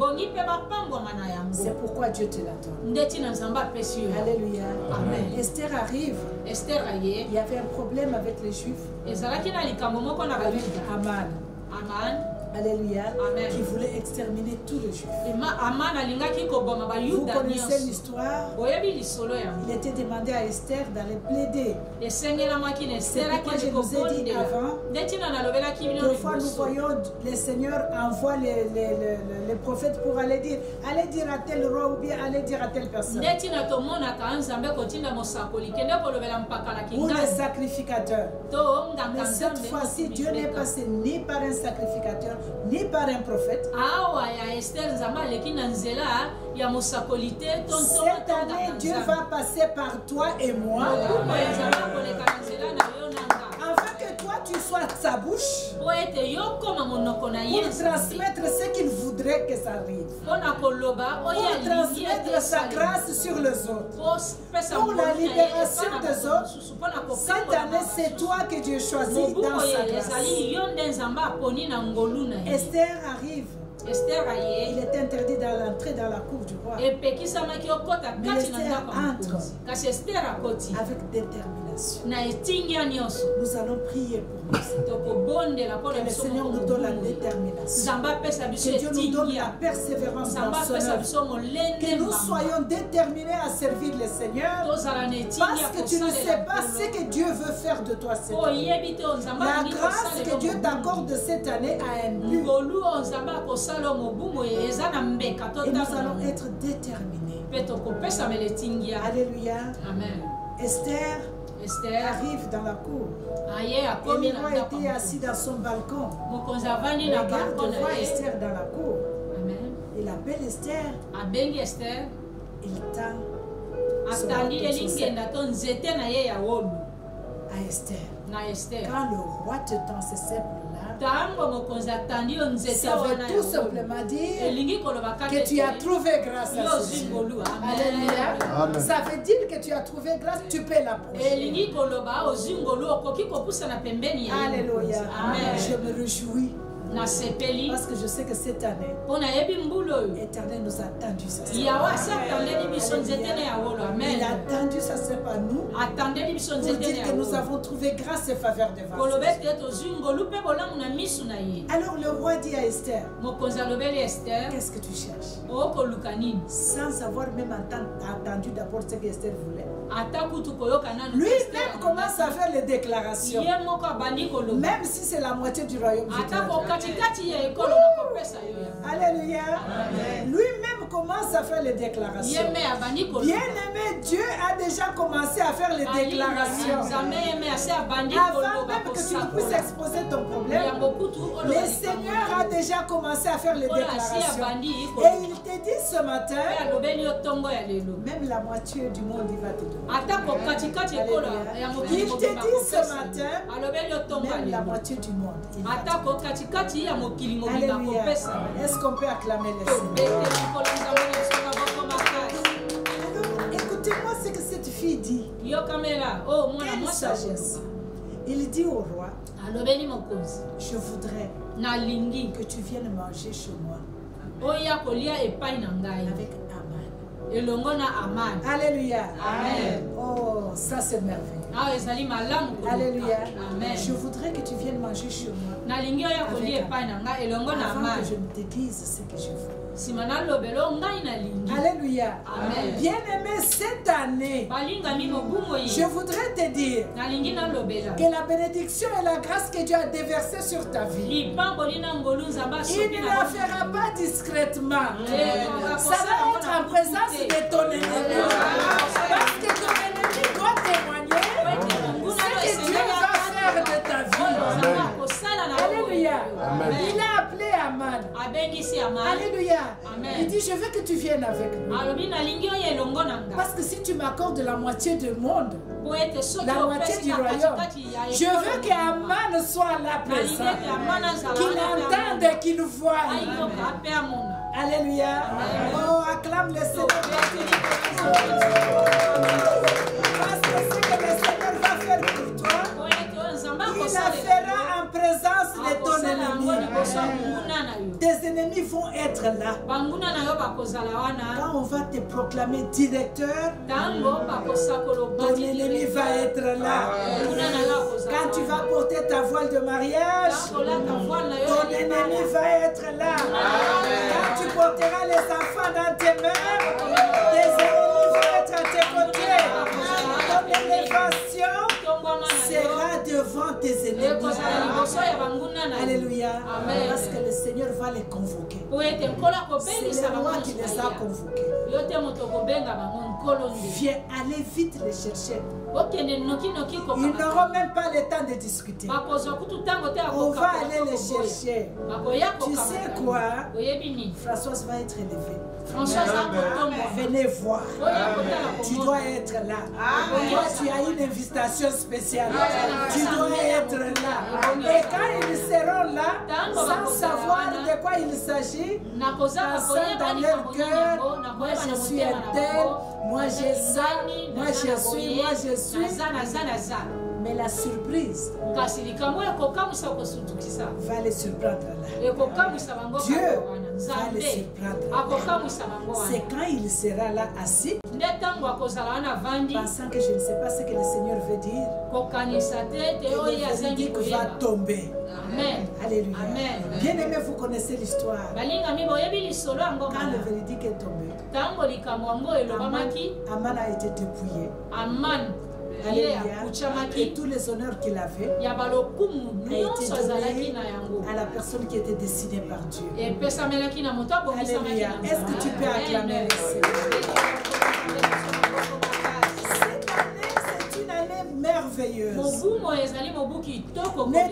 C'est pourquoi Dieu te l'attend. Alléluia. Amen. Esther arrive. Il y avait un problème avec les Juifs. Avec Aman. Alléluia. Amen. Qui voulait exterminer tous les Juifs. Vous connaissez l'histoire. Il était demandé à Esther d'aller plaider. C'est pourquoi je vous ai dit avant. Parfois nous voyons le Seigneur envoie les prophètes pour aller dire à tel roi ou bien aller dire à telle personne. Ou les sacrificateurs. Mais cette fois-ci, Dieu n'est passé ni par un sacrificateur ni par un prophète. Cette année, Dieu va passer par toi et moi. Afin que toi tu sois sa bouche pour transmettre ce qu'il voudrait que ça arrive. Pour transmettre sa grâce sur les autres. Pour la libération des autres. Cette année, c'est toi que Dieu choisit dans sa grâce. Esther arrive. Il est interdit d'entrer dans la cour du roi. Mais Esther entre avec détermination. Nous allons prier pour nous. Que le Seigneur nous donne la détermination. Que Dieu nous donne la persévérance dans son œuvre. Que nous soyons déterminés à servir le Seigneur. Parce que tu ne sais pas ce que Dieu veut faire de toi cette année. La grâce que Dieu t'accorde cette année a un but. Et nous allons être déterminés. Alléluia. Amen. Esther arrive dans la cour. Et le roi était assis dans son balcon. Regarde, voit Esther dans la cour. Amen. Il appelle Esther. Il tend à Esther. Quand le roi te tend ce sceptre-là, ça veut tout simplement dire que tu as trouvé grâce à ce Dieu. Alléluia. Ça veut dire que tu as trouvé grâce, tu peux l'approcher. Alléluia. Amen. Je me réjouis Parce que je sais que cette année, l'Éternel nous a attendu ça. Il a attendu ça, c'est pas nous. Pour dire que nous avons trouvé grâce et faveur devant lui. Alors le roi dit à Esther, qu'est-ce que tu cherches? Sans avoir même attendu d'abord ce qu'Esther voulait. Lui-même commence à faire les déclarations. Même si c'est la moitié du royaume. Alléluia. Lui-même commence à faire les déclarations. Bien-aimé, Dieu a déjà commencé à faire les déclarations. Avant même que tu ne puisses exposer ton problème, le Seigneur a déjà commencé à faire les déclarations. Et il te dit ce matin, même la moitié du monde il va te donner. Il te dit ce matin, même la moitié du monde il va te donner. Alléluia. Est-ce qu'on peut acclamer le Seigneur? Alors, écoutez-moi ce que cette fille dit. Quelle sagesse. Il dit au roi, je voudrais que tu viennes manger chez moi avec Aman. Alléluia. Amen. Oh, ça c'est merveilleux. Alléluia. Amen. Je voudrais que tu viennes manger chez moi avant que je ne te dise ce que je veux. Alléluia. Amen. Bien-aimé, cette année, je voudrais te dire que la bénédiction et la grâce que Dieu a déversée sur ta vie, il ne la fera pas discrètement. Ça va être en présence de ton ennemi. Parce que ton ennemi doit témoigner ce que Dieu va faire de ta vie. Alléluia. Il a appelé Aman. Alléluia. Il dit, je veux que tu viennes avec nous. Parce que si tu m'accordes la moitié du monde, la moitié du royaume, je veux qu'Aman soit là présent, qu'il entende et qu'il voie. Alléluia. Oh, acclame le Seigneur. Parce que ce que le Seigneur va faire pour toi, il la fera en présence de ton ennemi. Tes ennemis vont être là. Quand on va te proclamer directeur, ton ennemi va être là. Quand tu vas porter ta voile de mariage, ton ennemi va être là. Quand tu porteras les enfants dans tes mains, tes ennemis vont être à tes côtés. Ton élévation sera devant tes ennemis. Alléluia. Parce que le Seigneur va les convoquer. C'est le roi qui les a convoqués. Viens, allez vite les chercher. Ils n'auront même pas le temps de discuter. On va aller les chercher. Tu sais quoi? Françoise va être élevée. Venez voir. Tu dois être là. Toi, tu as une invitation spéciale. Tu dois être là. Et quand ils seront là, sans savoir de quoi il s'agit, passant dans leur cœur, moi je suis un tel, moi j'ai ça, moi je suis. Mais la surprise va les surprendre là. Dieu va les surprendre. C'est quand il sera là assis, pensant que je ne sais pas ce que le Seigneur veut dire, que le véridique va tomber. Amen. Alléluia. Bien-aimé, vous connaissez l'histoire. Quand le véridique est tombé, Aman a été dépouillé. Alléluia. Et tous les honneurs qu'il avait a été donné à la personne qui était décidée par Dieu. Alléluia. Est-ce que tu peux acclamer le Seigneur? Cette année, c'est une année merveilleuse. Ne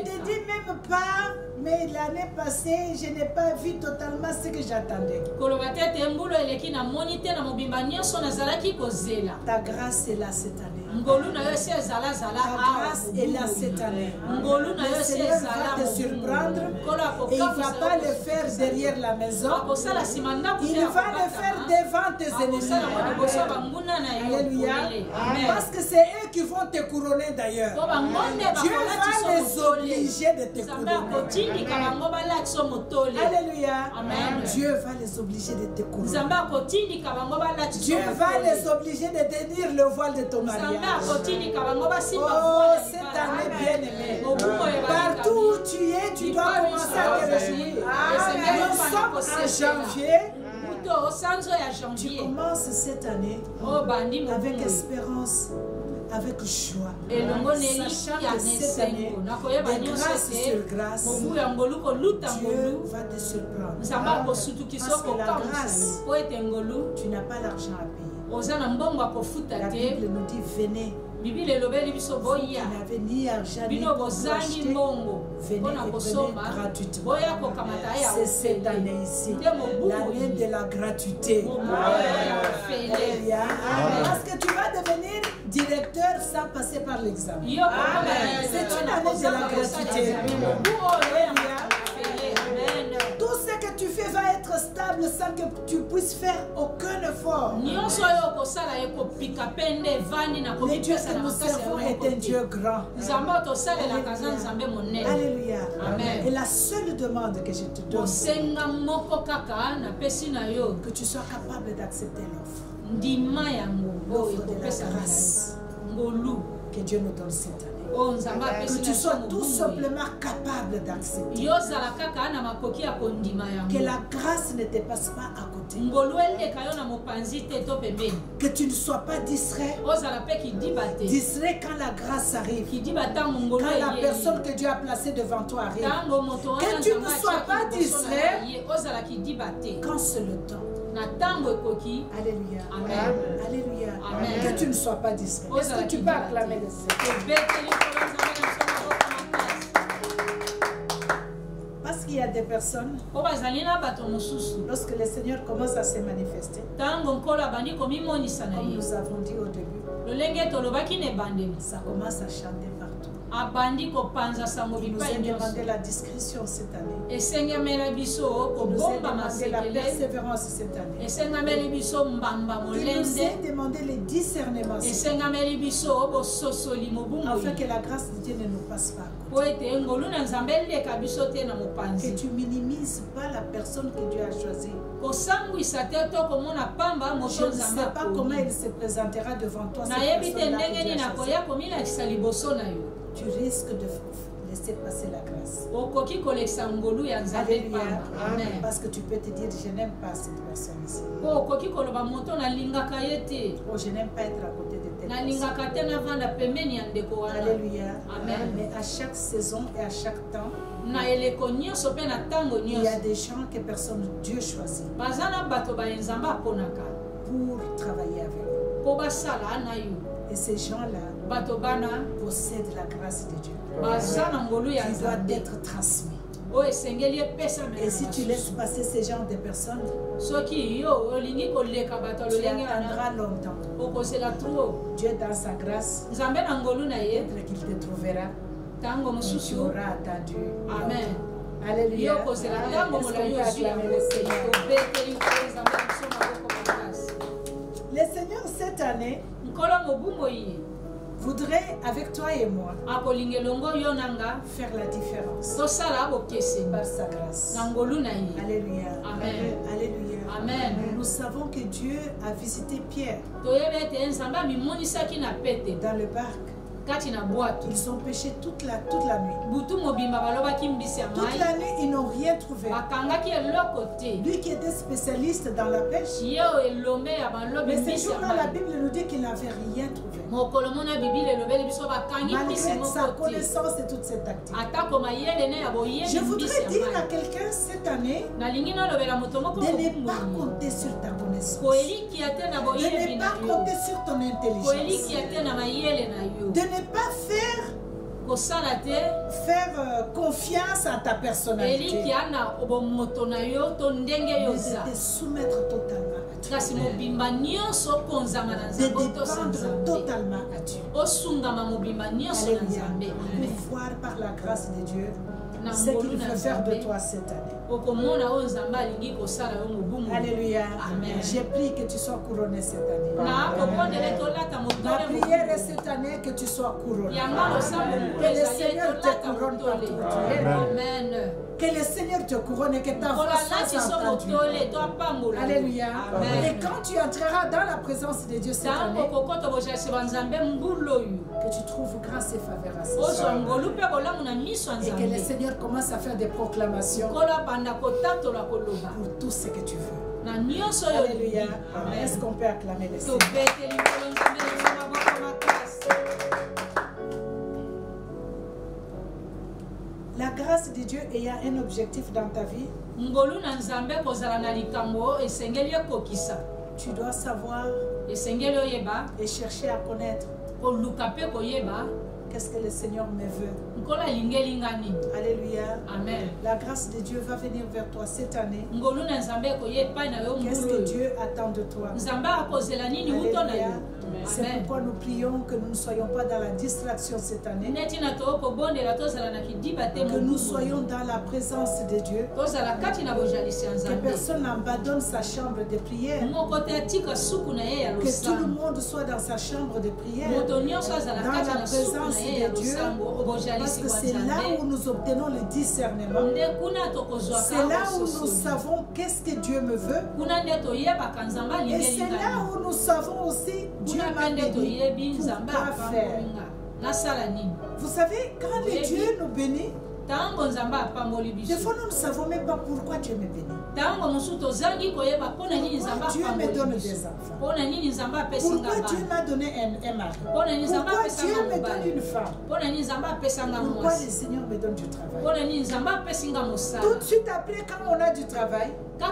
te dis même pas, mais l'année passée, je n'ai pas vu totalement ce que j'attendais. Ta grâce est là cette année. grâce est là cette année. Le Seigneur va te surprendre et il ne va pas le faire derrière la maison. Il va le faire devant tes ennemis. Alléluia. Parce que c'est eux qui vont te couronner d'ailleurs. Dieu va les obliger de te couronner. Alléluia. Dieu va les obliger de te couronner. Dieu va les obliger de tenir le voile de ton mariage. Oh, cette année bien-aimée, partout où tu es, tu dois commencer à te réjouir. Nous sommes en janvier. Tu commences cette année avec espérance, avec joie, sachant que cette année, de grâce sur grâce, Dieu va te surprendre. Parce que la grâce, tu n'as pas l'argent à payer. La Bible nous dit venez. Vous n'avez ni argent ni pour acheter, venez et prenez gratuitement. C'est cette année ici, l'année de la gratuité. Parce que tu vas devenir directeur sans passer par l'examen. C'est une année de la gratuité. Tout ce que tu fais va être stable sans que tu puisses faire aucun effort. Le Dieu que nous servons est un Dieu grand. Alléluia. Amen. Et la seule demande que je te donne, que tu sois capable d'accepter l'offre de la grâce que Dieu nous donne cette année. Que tu sois tout simplement capable d'accepter. Que la grâce ne te passe pas à côté. Que tu ne sois pas distrait. Distrait quand la grâce arrive. Quand la personne que Dieu a placée devant toi arrive. Que tu ne sois pas distrait quand c'est le temps. Alléluia. Amen. Alléluia. Amen. Que tu ne sois pas distrait. Est-ce que tu peux acclamer le Seigneur? Parce qu'il y a des personnes, lorsque le Seigneur commence à se manifester, comme nous avons dit au début, ça commence à chanter partout. Il nous a demandé la discrétion cette année. Il nous a demandé la persévérance cette année. Il nous a demandé le discernement cette année. Afin que la grâce de Dieu ne nous passe pas à côté. Que tu minimises pas la personne que Dieu a choisie. Je ne sais pas comment il se présentera devant toi cette personne-là. Tu risques de laisser passer la grâce. Alléluia. Parce que tu peux te dire, je n'aime pas cette personne ici. Oh, je n'aime pas être à côté de telle personne. Alléluia. Amen. Mais à chaque saison et à chaque temps, il y a des gens que personne Dieu choisit pour travailler avec eux. Et ces gens-là possèdent la grâce de Dieu. Qui doit être transmis. Et si tu laisses passer ces genres de personnes, tu attendras longtemps. Dieu dans sa grâce, peut-être qu'il te trouvera. Tu auras attendu. Amen. Alléluia. Le Seigneur cette année voudrait avec toi et moi faire la différence par sa grâce. Alléluia. Amen. Alléluia. Amen. Nous savons que Dieu a visité Pierre dans le barque. Ils ont pêché toute la nuit. Toute la nuit, ils n'ont rien trouvé. Lui qui était spécialiste dans la pêche, mais ce jour-là, la Bible nous dit qu'il n'avait rien trouvé. Malgré sa connaissance et toute cette tactique. Je voudrais dire à quelqu'un cette année de ne pas compter sur ta connaissance, de ne pas compter sur ton intelligence, de ne pas faire confiance à ta personnalité, mais de te soumettre totalement à Dieu. toi. De dépendre totalement à Dieu. Alléluia. Pour voir par la grâce de Dieu ce qu'il veut faire de toi cette année. Alléluia. Amen. J'ai prié que tu sois couronné cette année. Ma prière est cette année que tu sois couronné. Que le Seigneur te couronne partout. Amen. Que le Seigneur te couronne et que ta voix soit entendue. Alléluia. Et quand tu entreras dans la présence de Dieu cette année, que tu trouves grâce et faveur à ses et que le Seigneur commence à faire des proclamations pour tout ce que tu veux. Alléluia. Est-ce qu'on peut acclamer le Seigneur? La grâce de Dieu ayant un objectif dans ta vie, tu dois savoir et chercher à connaître qu'est-ce que le Seigneur me veut. Alléluia. Amen. La grâce de Dieu va venir vers toi cette année. Qu'est-ce que Dieu attend de toi? Alléluia. C'est pourquoi nous prions que nous ne soyons pas dans la distraction cette année. Que nous soyons dans la présence de Dieu. Que personne n'abandonne sa chambre de prière. Que tout le monde soit dans sa chambre de prière. Dans la présence de Dieu. Parce que c'est là où nous obtenons le discernement. C'est là où nous savons qu'est-ce que Dieu me veut. Et c'est là où nous savons aussi Dieu m'a béni pour quoi faire. Vous savez, quand le Dieu nous bénit, des fois nous ne savons même pas pourquoi Dieu me bénit. Pourquoi Dieu me donne des enfants? Pourquoi Dieu m'a donné un mari? Pourquoi Dieu me donne une femme? Pourquoi le Seigneur me donne du travail? Tout de suite après, quand on a du travail, on a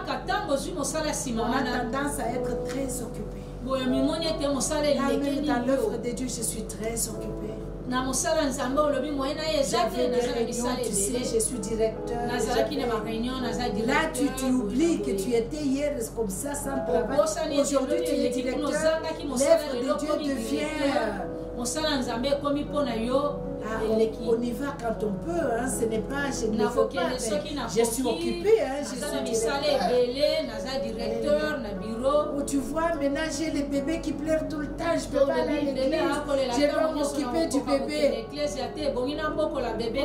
tendance à être très occupé. Même dans l'œuvre de Dieu, je suis très occupée. J'avais des réunions, tu sais, je suis directeur. Là, tu oublies que tu étais hier comme ça sans travail. Aujourd'hui, tu es directeur. L'œuvre de Dieu devient... on y va quand on peut, hein. Ce n'est pas, je ne le fais pas, je suis occupée, hein. Je suis directeur. Où tu vois, maintenant j'ai les bébés qui pleurent tout le temps, je ne peux pas aller à l'église, je vais m'occuper du bébé.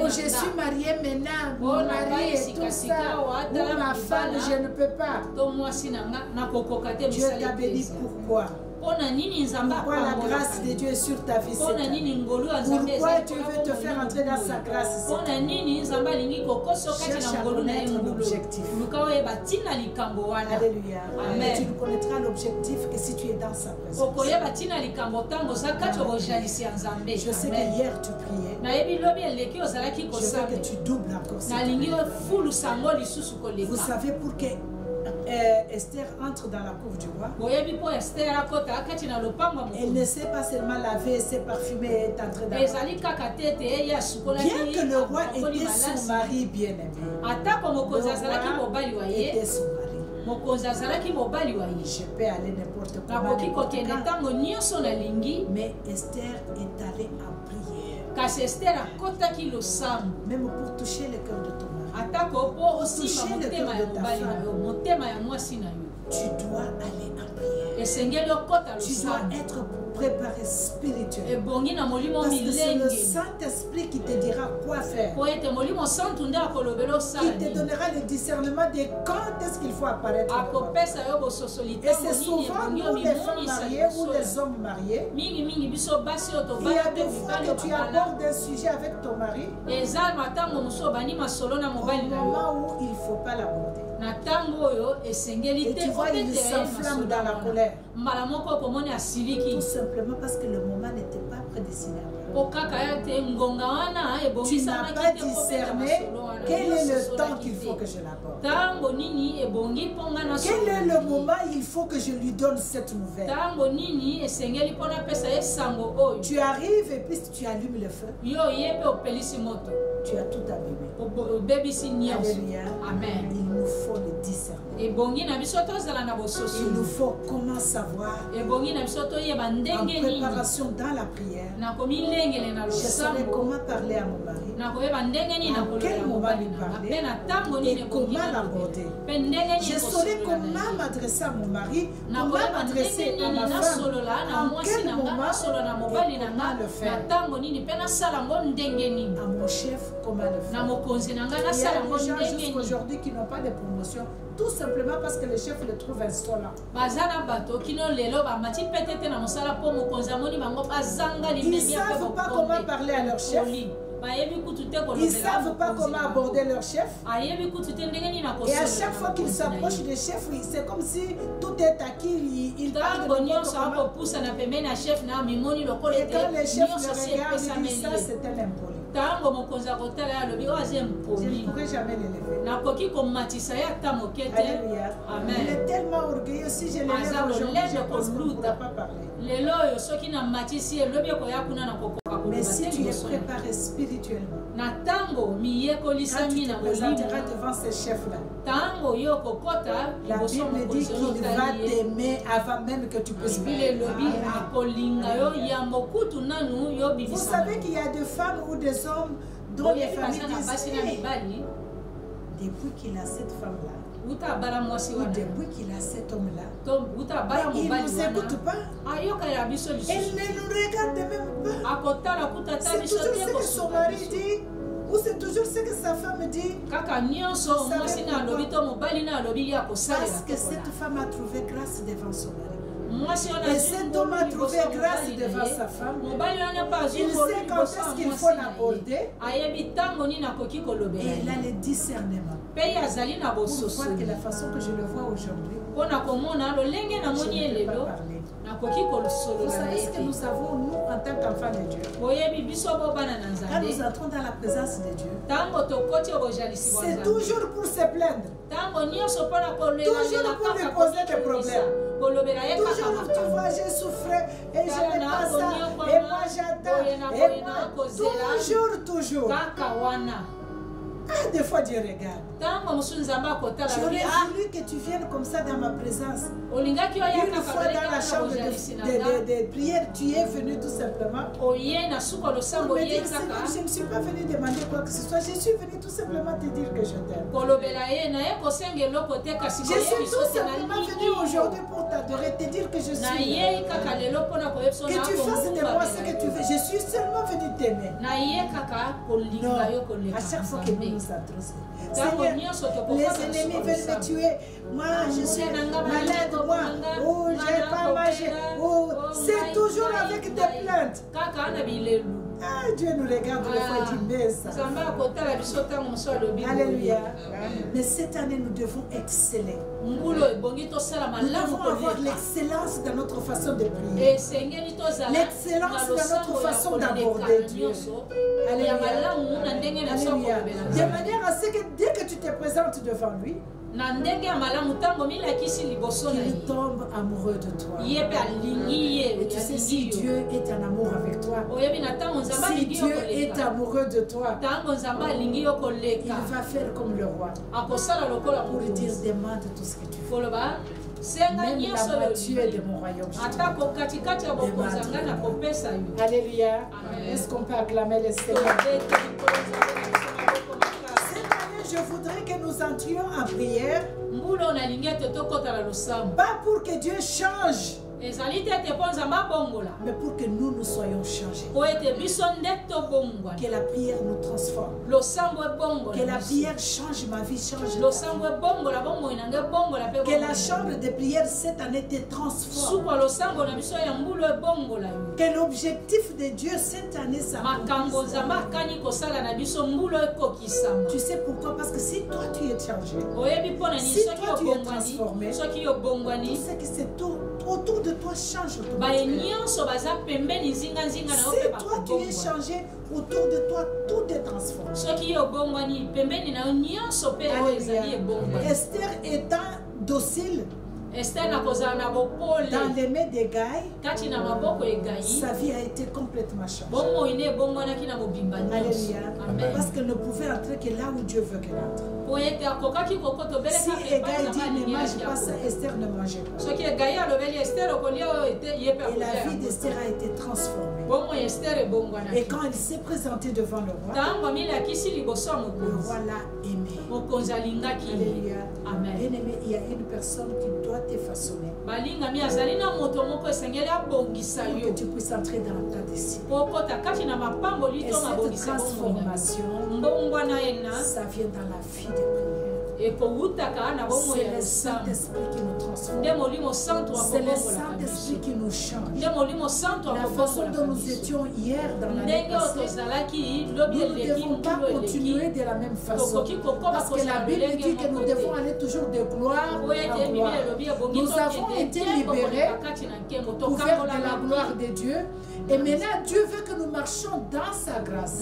Oh, je suis mariée maintenant, mon mari et tout ça, ou ma femme, je ne peux pas. Dieu t'a béni, pourquoi? Pourquoi la grâce de Dieu est sur ta vie cette année? Pourquoi Dieu veut te faire entrer dans sa grâce cette année? Cherche à connaître l'objectif. Alléluia. Amen. Tu ne connaîtras l'objectif que si tu es dans sa présence. Je sais que hier tu priais. Je veux que tu doubles encore cette année. Vous savez pour que Esther entre dans la cour du roi. Elle ne sait pas seulement laver, se parfumer et est entrée dans la cour. Bien que le roi était son mari bien-aimé, le roi était son mari. Je peux aller n'importe comment, mais Esther est allée en prière. Même pour toucher le cœur de ton mari. Toucher le cœur de ta femme. Tu dois aller en prière. Tu dois être préparé spirituellement. Parce que c'est le Saint-Esprit qui te dira quoi faire. Qui te donnera le discernement de quand est-ce qu'il faut apparaître. Et c'est souvent nous les femmes mariées ou les hommes mariés. Il y a des fois que tu abordes un sujet avec ton mari au moment où il ne faut pas l'aborder. Et tu vois, il s'enflamme dans la colère. Tout simplement parce que le moment n'était pas prédestiné à toi. Tu n'as pas discerné quel est le temps qu'il faut que je l'aborde. Quel est le moment il faut que je lui donne cette nouvelle. Tu arrives et puis tu allumes le feu. Tu as tout abîmé. Alléluia. Amen. Il nous faut le discerner. Il nous faut comment savoir en préparation dans la prière. Je saurais comment parler à mon mari, en quel moment lui parler et comment l'aborder. Je saurais comment m'adresser à mon mari, comment m'adresser à ma femme, en quel moment et comment le faire. À mon chef, comment le faire. Il y a des gens jusqu'aujourd'hui qui n'ont pas de promotion, tout simplement parce que le chef le trouve insolent. Ils ne savent pas comment parler à leur chef. Ils ne savent pas comment aborder leur chef. Et à chaque fois qu'ils s'approchent du chef, c'est comme si tout est acquis. Ils parlent de et quand le chef le regarde, il dit ça, c'est un impoli. Je ne pourrais jamais l'élever. Alléluia. Il est tellement orgueilleux. Si je l'élève aujourd'hui, je pense qu'on ne pourra pas parler. Mais si tu es préparé spirituellement, quand tu te présenteras devant ces chefs-là, la Bible dit qu'il va t'aimer avant même que tu puisses parler. Vous savez qu'il y a des femmes ou des hommes dont les familles disent depuis qu'il a cette femme-là, ou depuis qu'il a cet homme-là, il ne nous écoute pas. Elle ne nous regarde même pas. C'est toujours ce que son mari dit, ou c'est toujours ce que sa femme dit. Parce que cette femme a trouvé grâce devant son mari. Et cet homme a trouvé grâce devant sa femme. Il sait quand est-ce qu'il faut l'aborder. Et il a le discernement. Pour voir que la façon que je le vois aujourd'hui, je ne peux pas parler. Vous savez ce que nous savons, nous, en tant qu'enfants de Dieu. Quand nous entrons dans la présence de Dieu, c'est toujours pour se plaindre. Toujours pour lui poser des problèmes. Toujours, tu vois, j'ai souffert et je n'ai pas ça. Et moi, j'attends. Et moi, toujours. Ah, des fois, Dieu regarde. J'aurais voulu que tu viennes comme ça dans ma présence. Une fois dans la chambre de prière, tu es venu tout simplement pour me dire, Seigneur, je ne suis pas venu demander quoi que ce soit. Je suis venu tout simplement te dire que je t'aime. Je suis tout simplement venu aujourd'hui pour t'adorer, te dire que je suis là. Que tu fasses de moi ce que tu veux. Je suis seulement venu t'aimer. Non, à chaque fois que nous nous adressons. Seigneur, les ennemis veulent me tuer. Moi, je suis malade. Moi, oh, j'ai pas mangé. Oh, c'est toujours avec des plaintes. Ah, Dieu nous regarde des fois et dit, mais ça. Alléluia. Mais cette année, nous devons exceller. Nous devons avoir l'excellence dans notre façon de prier. L'excellence dans notre façon d'aborder Dieu. Alléluia. Alléluia. De manière à ce que dès que tu te présentes devant lui, il tombe amoureux de toi. Et tu sais, si Dieu est en amour avec toi, si Dieu est amoureux de toi, il va faire comme le roi pour lui dire, demande tout ce que tu veux. Même la moitié de mon royaume. Alléluia. Est-ce qu'on peut acclamer le Seigneur? Je voudrais que nous entrions en prière, pas pour que Dieu change, mais pour que nous soyons changés. Que la prière nous transforme. Que la prière change ma vie, change ta vie. Que la chambre de prière cette année te transforme. Que l'objectif de Dieu cette année s'accomplisse. Tu sais pourquoi? Parce que si toi tu es changé, si toi tu es transformé, tout ce qui c'est autour de toi change automatiquement. Si toi tu es changé, autour de toi tout est transformé. Esther étant docile dans les mains des Gaï, sa vie a été complètement changée. Alléluia. Parce qu'elle ne pouvait entrer que là où Dieu veut qu'elle entre. Si Egaï dit ne mange pas ça, Esther ne mangeait pas. Et la vie d'Esther a été transformée. Et quand il s'est présenté devant le roi, le roi l'a aimé. Alléluia. Amen. Bien-aimé, il y a une personne qui doit te façonner pour que tu puisses entrer dans ta destinée. Et cette transformation, ça vient dans la vie de prière. C'est le Saint-Esprit qui nous transforme. C'est le Saint-Esprit qui nous change. La façon dont nous étions hier dans l'année passée, nous ne devons pas continuer de la même façon. Parce que la Bible dit que nous devons aller toujours de gloire en gloire. Nous avons été libérés pour faire de la gloire de Dieu. Et maintenant, Dieu veut que nous marchions dans sa grâce.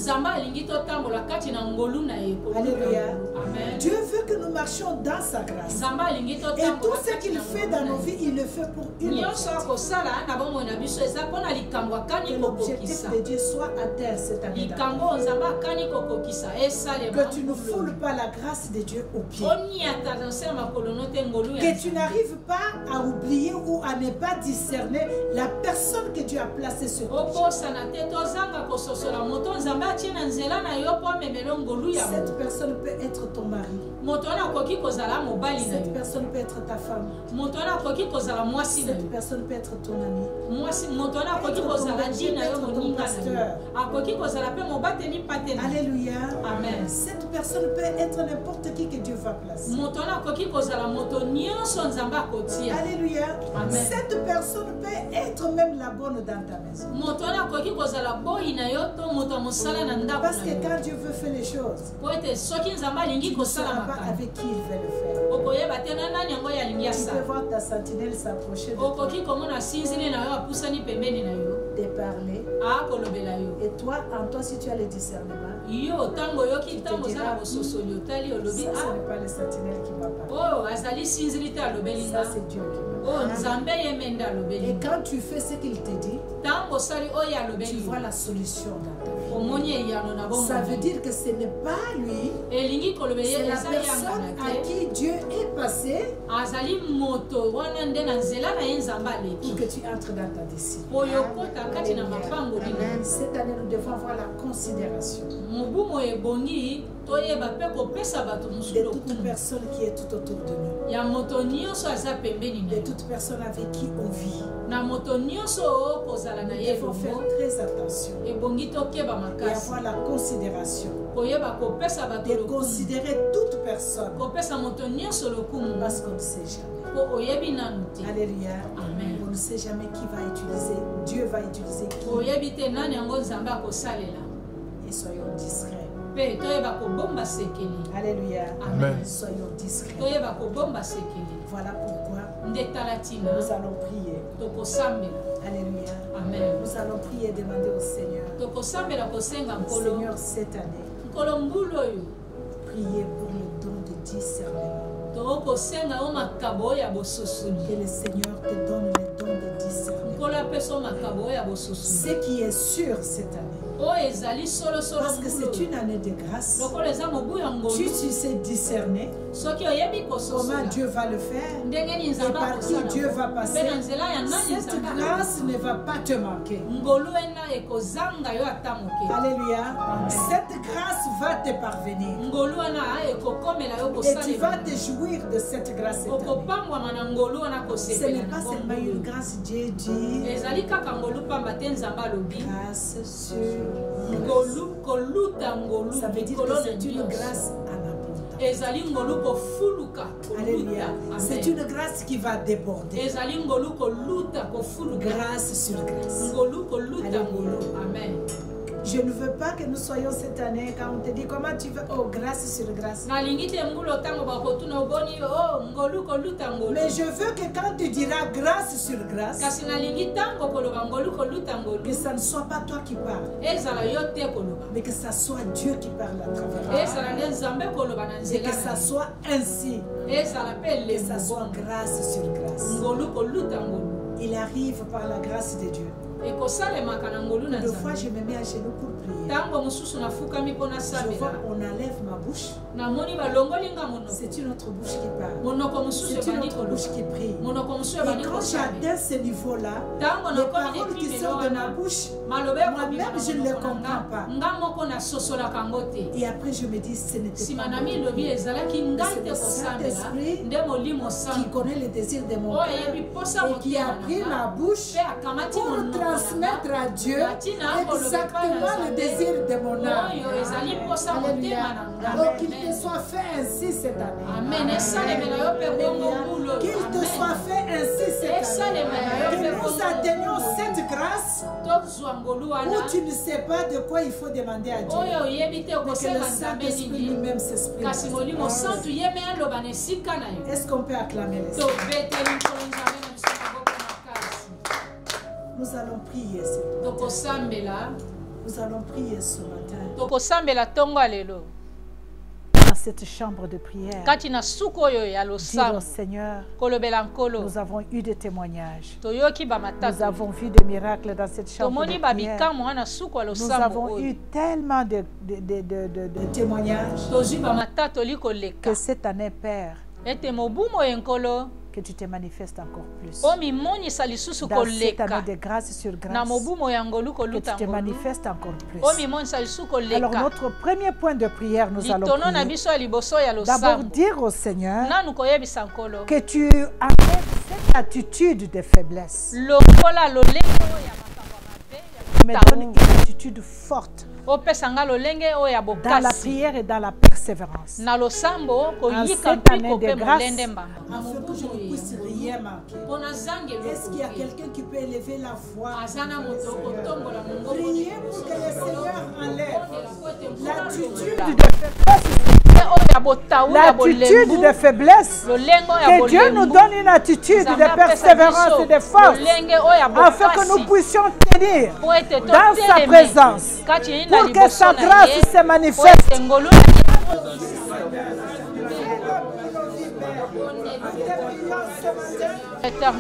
Alléluia. Amen. Dieu veut que nous marchions dans sa grâce. Et tout ce qu'il fait dans nos vies, il le fait pour une objectif. Que l'objectif de Dieu soit atteint cette année. Que tu ne foules pas la grâce de Dieu au pied. Que tu n'arrives pas à oublier ou à ne pas discerner la personne que Dieu a placée sur toi. Cette personne peut être ton mari. Cette personne peut être ta femme. Cette personne peut être ton ami. Ton pasteur. Alléluia. Amen. Cette personne peut être n'importe qui que Dieu va placer. Alléluia. Amen. Cette personne peut être même la bonne dans ta maison. Parce que quand Dieu veut faire les choses, tu ne sauras pas avec qui il veut le faire. Tu peux voir ta sentinelle s'approcher de toi, te parler. Et toi, en toi, si tu as le discernement, tu te diras, ça, ce n'est pas le sentinelle qui m'a parlé. Ça, c'est Dieu qui m'a parlé. Et quand tu fais ce qu'il te dit, tu vois la solution dans ta vie. Ça veut dire que ce n'est pas lui, c'est la personne à qui Dieu est passé pour que tu entres dans ta destinée. Cette année, nous devons avoir la considération de toute personne qui est tout autour de nous, de toute personne avec qui on vit. Nous devons faire très attention et avoir la considération de considérer toute personne, parce qu'on ne sait jamais. Alléluia. Amen. On ne sait jamais qui va utiliser. Dieu va utiliser qui. Et soyons discrets. Alléluia. Amen. Soyons discrets. Voilà pourquoi nous allons prier. Alléluia. Amen. Nous allons prier et demander au Seigneur. Seigneur, cette année, priez pour le don de discernement. Que le Seigneur te donne le don de discernement. Ce qui est sûr cette année, parce que c'est une année de grâce, tu sais discerner comment Dieu va le faire et par qui Dieu va passer. Cette grâce ne va pas te manquer. Alléluia. Cette grâce va te parvenir et tu vas te jouir de cette grâce. Ce n'est pas seulement une grâce, Dieu dit grâce sur grâce. Ça veut dire que c'est une grâce en abondance. Alléluia. C'est une grâce qui va déborder. Grâce sur grâce. Alléluia. Amen. Je ne veux pas que nous soyons cette année quand on te dit comment tu veux, oh grâce sur grâce. Mais je veux que quand tu diras grâce sur grâce, que ça ne soit pas toi qui parles, mais que ça soit Dieu qui parle à travers toi. Et que ça soit ainsi, que ça soit grâce sur grâce. Il arrive par la grâce de Dieu Deux fois, je me mets à genoux pour prier. Je vois, on enlève ma bouche. C'est une autre bouche qui parle. C'est une autre bouche qui prie. Et quand j'atteins ce niveau-là, les paroles qui sortent de ma bouche, moi-même, je ne les comprends pas. Et après, je me dis, ce n'était pas moi. C'est le Saint-Esprit qui connaît les désirs de mon cœur et qui a pris ma bouche pour transmettre à Dieu exactement le désir de mon âme. Alléluia. Alors qu'il te soit fait ainsi cette année. Amen. Qu'il te soit fait ainsi cette année. Que nous atteignions cette grâce où tu ne sais pas de quoi il faut demander à Dieu. Mais que le Saint-Esprit lui-même s'exprime. Est-ce qu'on peut acclamer les Seigneur? Nous allons prier ce matin. Nous allons prier ce matin. Dans cette chambre de prière, dire au Seigneur, nous avons eu des témoignages. Nous avons vu des miracles dans cette chambre de prière. Nous avons eu tellement de témoignages que cette année, Père, que tu te manifestes encore plus. Dans cette année de grâce sur grâce, que tu te manifestes encore plus. Alors notre premier point de prière, nous allons prier. D'abord dire au Seigneur que tu enlèves cette attitude de faiblesse. Mais donne une attitude forte dans la prière et dans la persévérance. En cette année de grâce, afin que je ne puisse rien manquer. Est-ce qu'il y a quelqu'un qui peut élever la voix? Priez pour que le Seigneur enlève l'attitude de faiblesse. Que Dieu nous donne une attitude de persévérance et de force afin que nous puissions tenir dans sa présence pour que sa grâce se manifeste.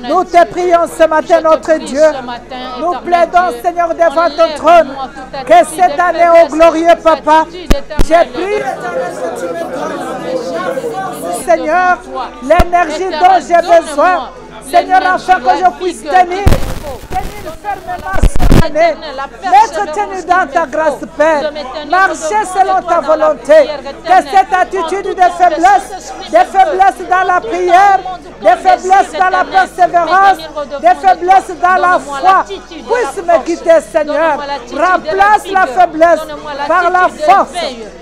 Nous te prions ce matin, notre Dieu. Nous plaidons, Seigneur, devant ton trône, que cette année, ô glorieux Papa, j'ai pris, Seigneur, l'énergie dont j'ai besoin, Seigneur, afin que je puisse tenir fermement cette année, m'être tenu dans ta grâce, Père, marcher selon ta volonté, que cette attitude de faiblesse dans la prière, de faiblesse dans la persévérance, de faiblesse dans la foi, puisse me quitter, Seigneur. Remplace la faiblesse par la force,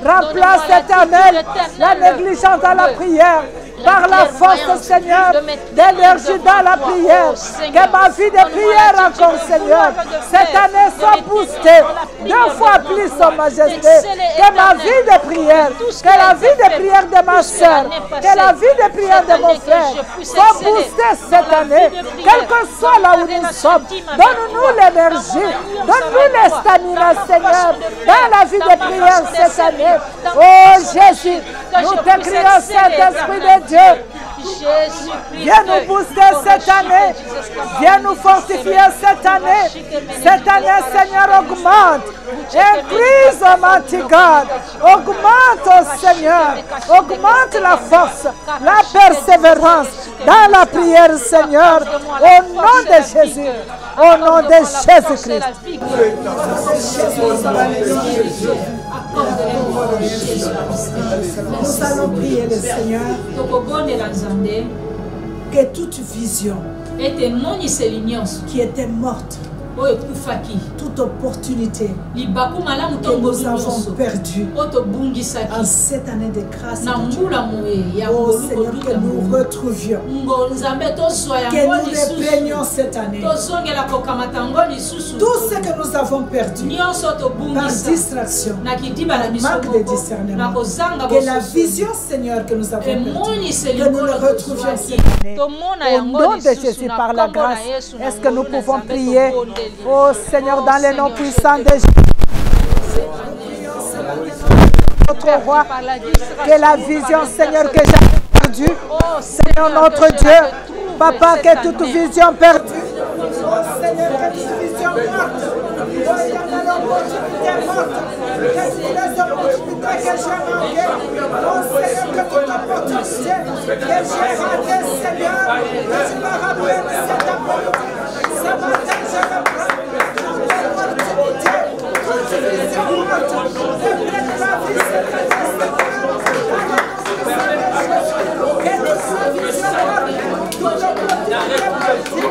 remplace, Éternel, la négligence dans la prière par la force, Seigneur, d'énergie dans la prière. Que ma vie de prière encore, Seigneur, cette année soit boostée 2 fois plus, en majesté. Que ma vie de prière, que la vie de prière de ma soeur, que la vie de prière de mon frère soit boostée cette année, quel que soit là où nous sommes. Donne-nous l'énergie, donne-nous les stamina, Seigneur, dans la vie de prière cette année. Oh Jésus, nous te crions, Saint-Esprit de Dieu, viens nous booster cette année, viens nous fortifier cette année. Cette année, Seigneur, augmente, increase, Almighty God, augmente, oh Seigneur, augmente la force, la persévérance dans la prière, Seigneur, au nom de Jésus, au nom de Jésus-Christ. Nous allons prier le Seigneur que toute vision qui était morte, toute opportunité que nous avons perdue en cette année de grâce, oh Seigneur, que nous retrouvions, que nous reprenions cette année tout ce que nous avons perdu par distraction, manque de discernement, que la vision, Seigneur, que nous avons perdue, que nous le retrouvions cette année. Au nom de Jésus, par la grâce, est-ce que nous pouvons prier? Oh Seigneur, dans les noms puissants de Jésus, notre roi, que la vision, Seigneur, que j'ai perdue, Seigneur notre Dieu, Papa, que toute vision perdue Seigneur, que toute vision morte, oh éternel, opportunité morte, que toutes les opportunités que j'ai manquées, oh Seigneur, que toute opportunité que j'ai ratée, Seigneur, que tu me rappelles cet après-midi. Ce matin, je me prends toute opportunité, toute vision morte, de prendre la vie, Seigneur. Que toute vision morte, toute opportunité politique,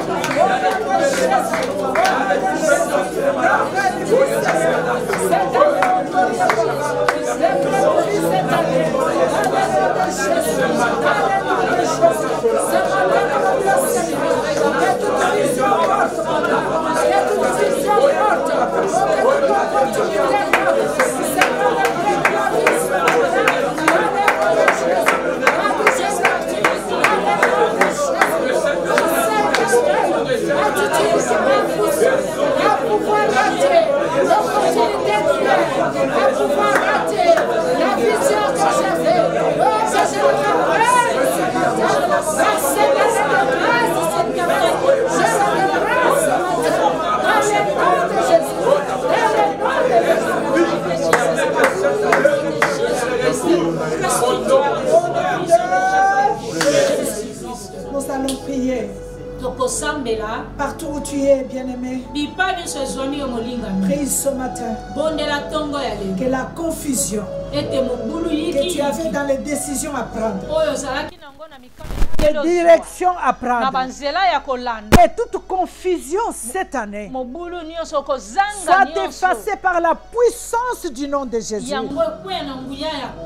nous allons prier. Partout où tu es, bien-aimé, prie ce matin que la confusion que tu avais dans les décisions à prendre, les directions à prendre, et toute confusion cette année soit effacée par la puissance du nom de Jésus.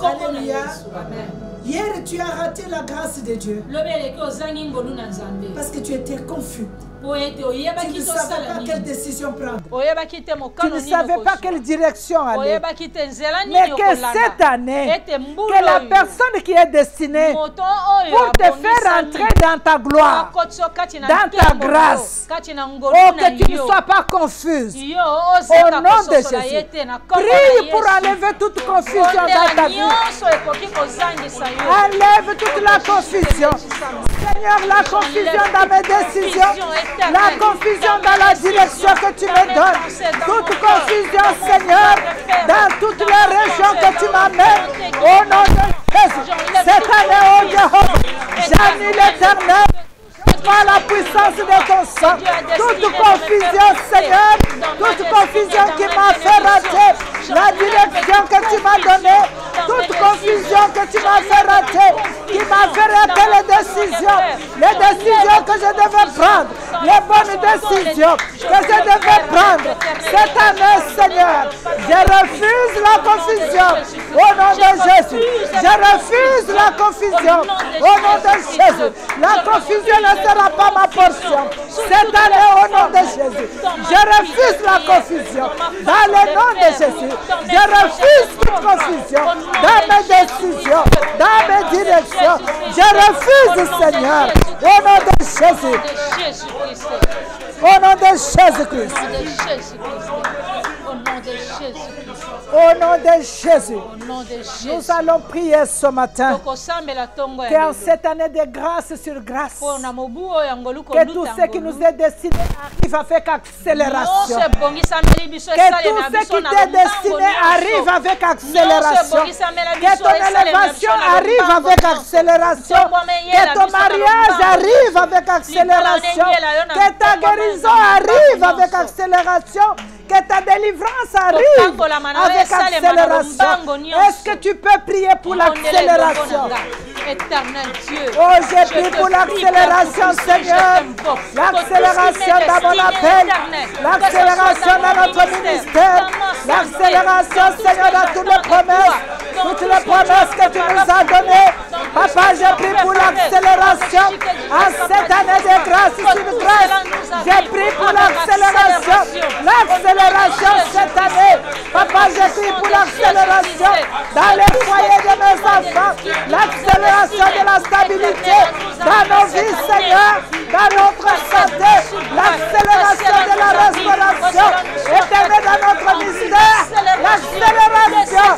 Alléluia. Hier, tu as raté la grâce de Dieu parce que tu étais confus. Tu ne savais pas quelle décision prendre. Tu ne savais pas quelle direction aller. Mais que cette année, que la personne qui est destinée pour te faire entrer dans ta gloire, dans ta grâce, oh, que tu ne sois pas confuse. Au nom de Jésus, prie pour enlever toute confusion dans ta vie. Enlève toute la confusion. Seigneur, la confusion dans mes décisions, la confusion dans la direction que tu me donnes, toute confusion, Seigneur, dans toutes les régions que tu m'amènes, au nom de Jésus. Cette année, oh Jéhovah, j'annule l'Éternel par la puissance de ton sang. Toute confusion, Seigneur, toute confusion qui m'a fait rater la direction que tu m'as donnée, toute confusion que tu m'as fait rater, qui m'a fait rater les décisions que je devais prendre, les bonnes décisions que je devais prendre cette année, Seigneur. Je refuse la confusion au nom de Jésus. Je refuse la confusion au nom de Jésus. La confusion ne sera pas ma portion cette année au nom de Jésus. Je refuse la confusion dans le nom de Jésus. Je refuse toute confusion dans mes décisions, dans mes directions. Je refuse, Seigneur, au nom de Jésus. Au nom de Jésus-Christ. Au nom de Jésus, nous allons prier ce matin qu'en cette année de grâce sur grâce, que tout ce qui nous est destiné arrive avec accélération. Que tout ce qui t'est destiné arrive avec accélération. Que ton élévation arrive avec accélération. Que ton mariage arrive avec accélération. Que ta guérison arrive avec accélération. Que ta délivrance arrive avec accélération. Est-ce que tu peux prier pour l'accélération? Oh, j'ai prié pour l'accélération, Seigneur. L'accélération dans mon appel. L'accélération dans notre ministère. L'accélération, Seigneur, dans toutes les promesses. Toutes les promesses que tu nous as données. Papa, j'ai prié pour l'accélération. En cette année de grâce sur grâce, j'ai prié pour l'accélération. L'accélération cette année. Papa, j'ai prié pour l'accélération dans les foyers de mes enfants. L'accélération de la stabilité dans nos vies, Seigneur, dans notre santé. L'accélération de la restauration éternelle dans notre ministère. L'accélération.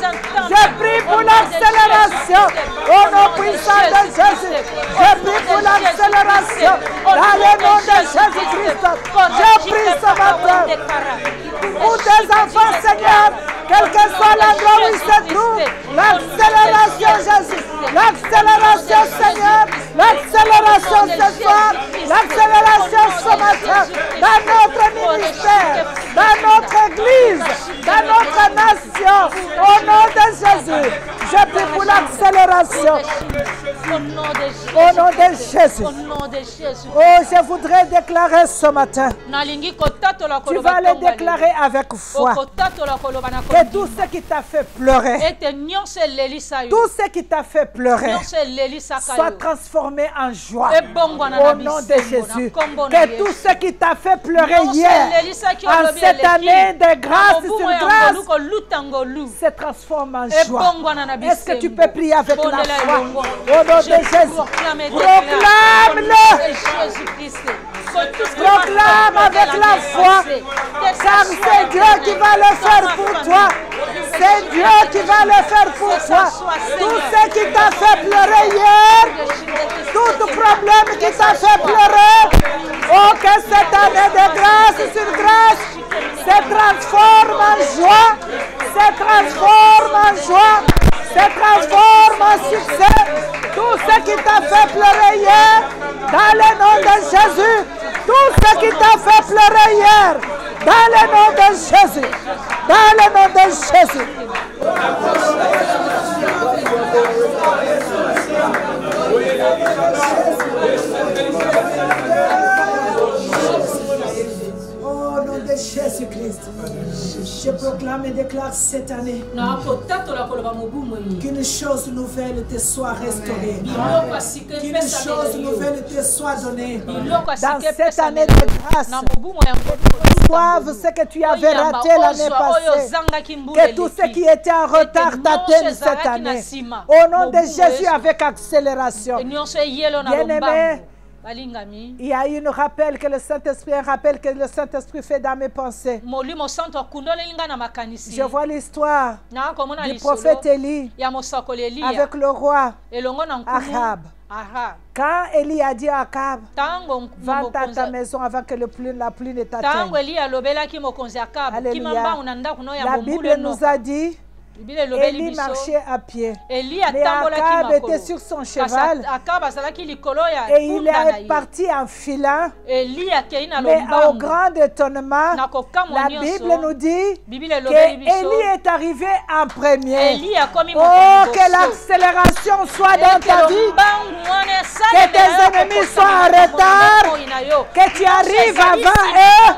J'ai prié pour l'accélération au nom puissant de Jésus. J'ai prié pour l'accélération dans le nom de Jésus-Christ. Je prie ce matin pour tes enfants, Seigneur, quel que soit l'endroit où ils se trouvent, l'accélération, Jésus, l'accélération, Seigneur, l'accélération ce soir, l'accélération ce matin, dans notre ministère, dans notre église, dans notre nation, au nom de Jésus. Je prie pour l'accélération. Au nom de Jésus. Oh, je voudrais déclarer ce matin. Tu vas le déclarer avec foi. Que tout ce qui t'a fait pleurer, tout ce qui t'a fait pleurer, soit transformé en joie. Au nom de Jésus. Que tout ce qui t'a fait pleurer hier, en cette année de grâce sur grâce, se transforme en joie. Est-ce que tu peux prier avec la foi? Au nom de Jésus. Proclame-le. Proclame avec la foi. Car c'est Dieu qui va le faire pour toi. C'est Dieu qui va le faire pour toi. Tout ce qui t'a fait pleurer hier, tout problème qui t'a fait pleurer, oh, que cette année de grâce sur grâce se transforme en joie, se transforme en joie, se transforme en succès. Tout ce qui t'a fait pleurer hier, dans le nom de Jésus, tout ce qui t'a fait pleurer hier, dans le nom de Jésus, dans le nom de Jésus. Au nom de Jésus-Christ, je proclame et déclare cette année qu'une chose nouvelle te soit restaurée, qu'une chose nouvelle te soit donnée dans cette année de grâce. Reçoive ce que tu avais raté l'année passée, que tout ce qui était en retard t'atteigne cette année. Au nom de Jésus, avec accélération. Bien-aimé, il y a un rappel que le Saint-Esprit fait dans mes pensées. Je vois l'histoire du prophète Élie avec le roi Ahab. Quand Élie a dit à Akab, va à ta maison avant que la pluie ne t'atteigne. La Bible nous a dit, Élie marchait à pied, mais Akab était sur son cheval et il est parti en filant, mais au grand étonnement, la Bible nous dit qu'Élie est arrivé en premier. Oh, que l'accélération soit dans ta vie, que tes ennemis soient en retard, que tu arrives avant eux,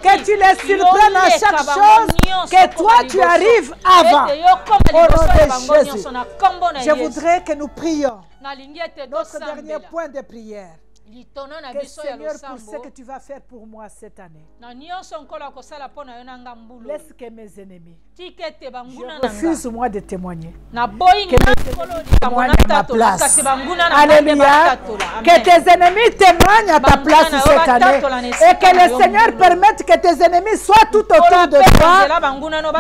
que tu les surprennes à chaque chose, que toi tu arrives avant. Au nom de Jésus, je voudrais que nous prions notre dernier point de prière. Que Seigneur, pour ce que tu vas faire pour moi cette année, laisse que mes ennemis, je refuse moi de témoigner, que mes ennemis témoignent à ma place. Alléluia. Que tes ennemis témoignent à ta place cette année et que le Seigneur permette que tes ennemis soient tout autour de toi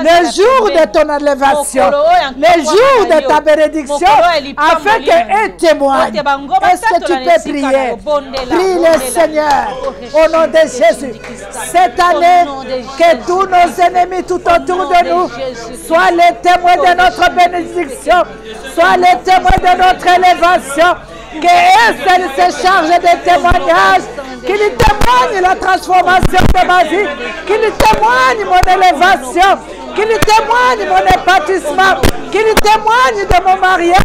le jour de ton élévation, le jour de ta bénédiction, afin qu'eux témoignent. Est-ce que tu peux prier? Prie le Seigneur au nom de Jésus. Cette année, que tous nos ennemis tout autour de nous soient les témoins de notre bénédiction, soient les témoins de notre élévation, qu'eux se chargent des témoignages, qu'ils témoignent la transformation de ma vie, qu'ils témoignent mon élévation, qu'ils témoignent mon épatissement, qu'ils témoignent de mon mariage,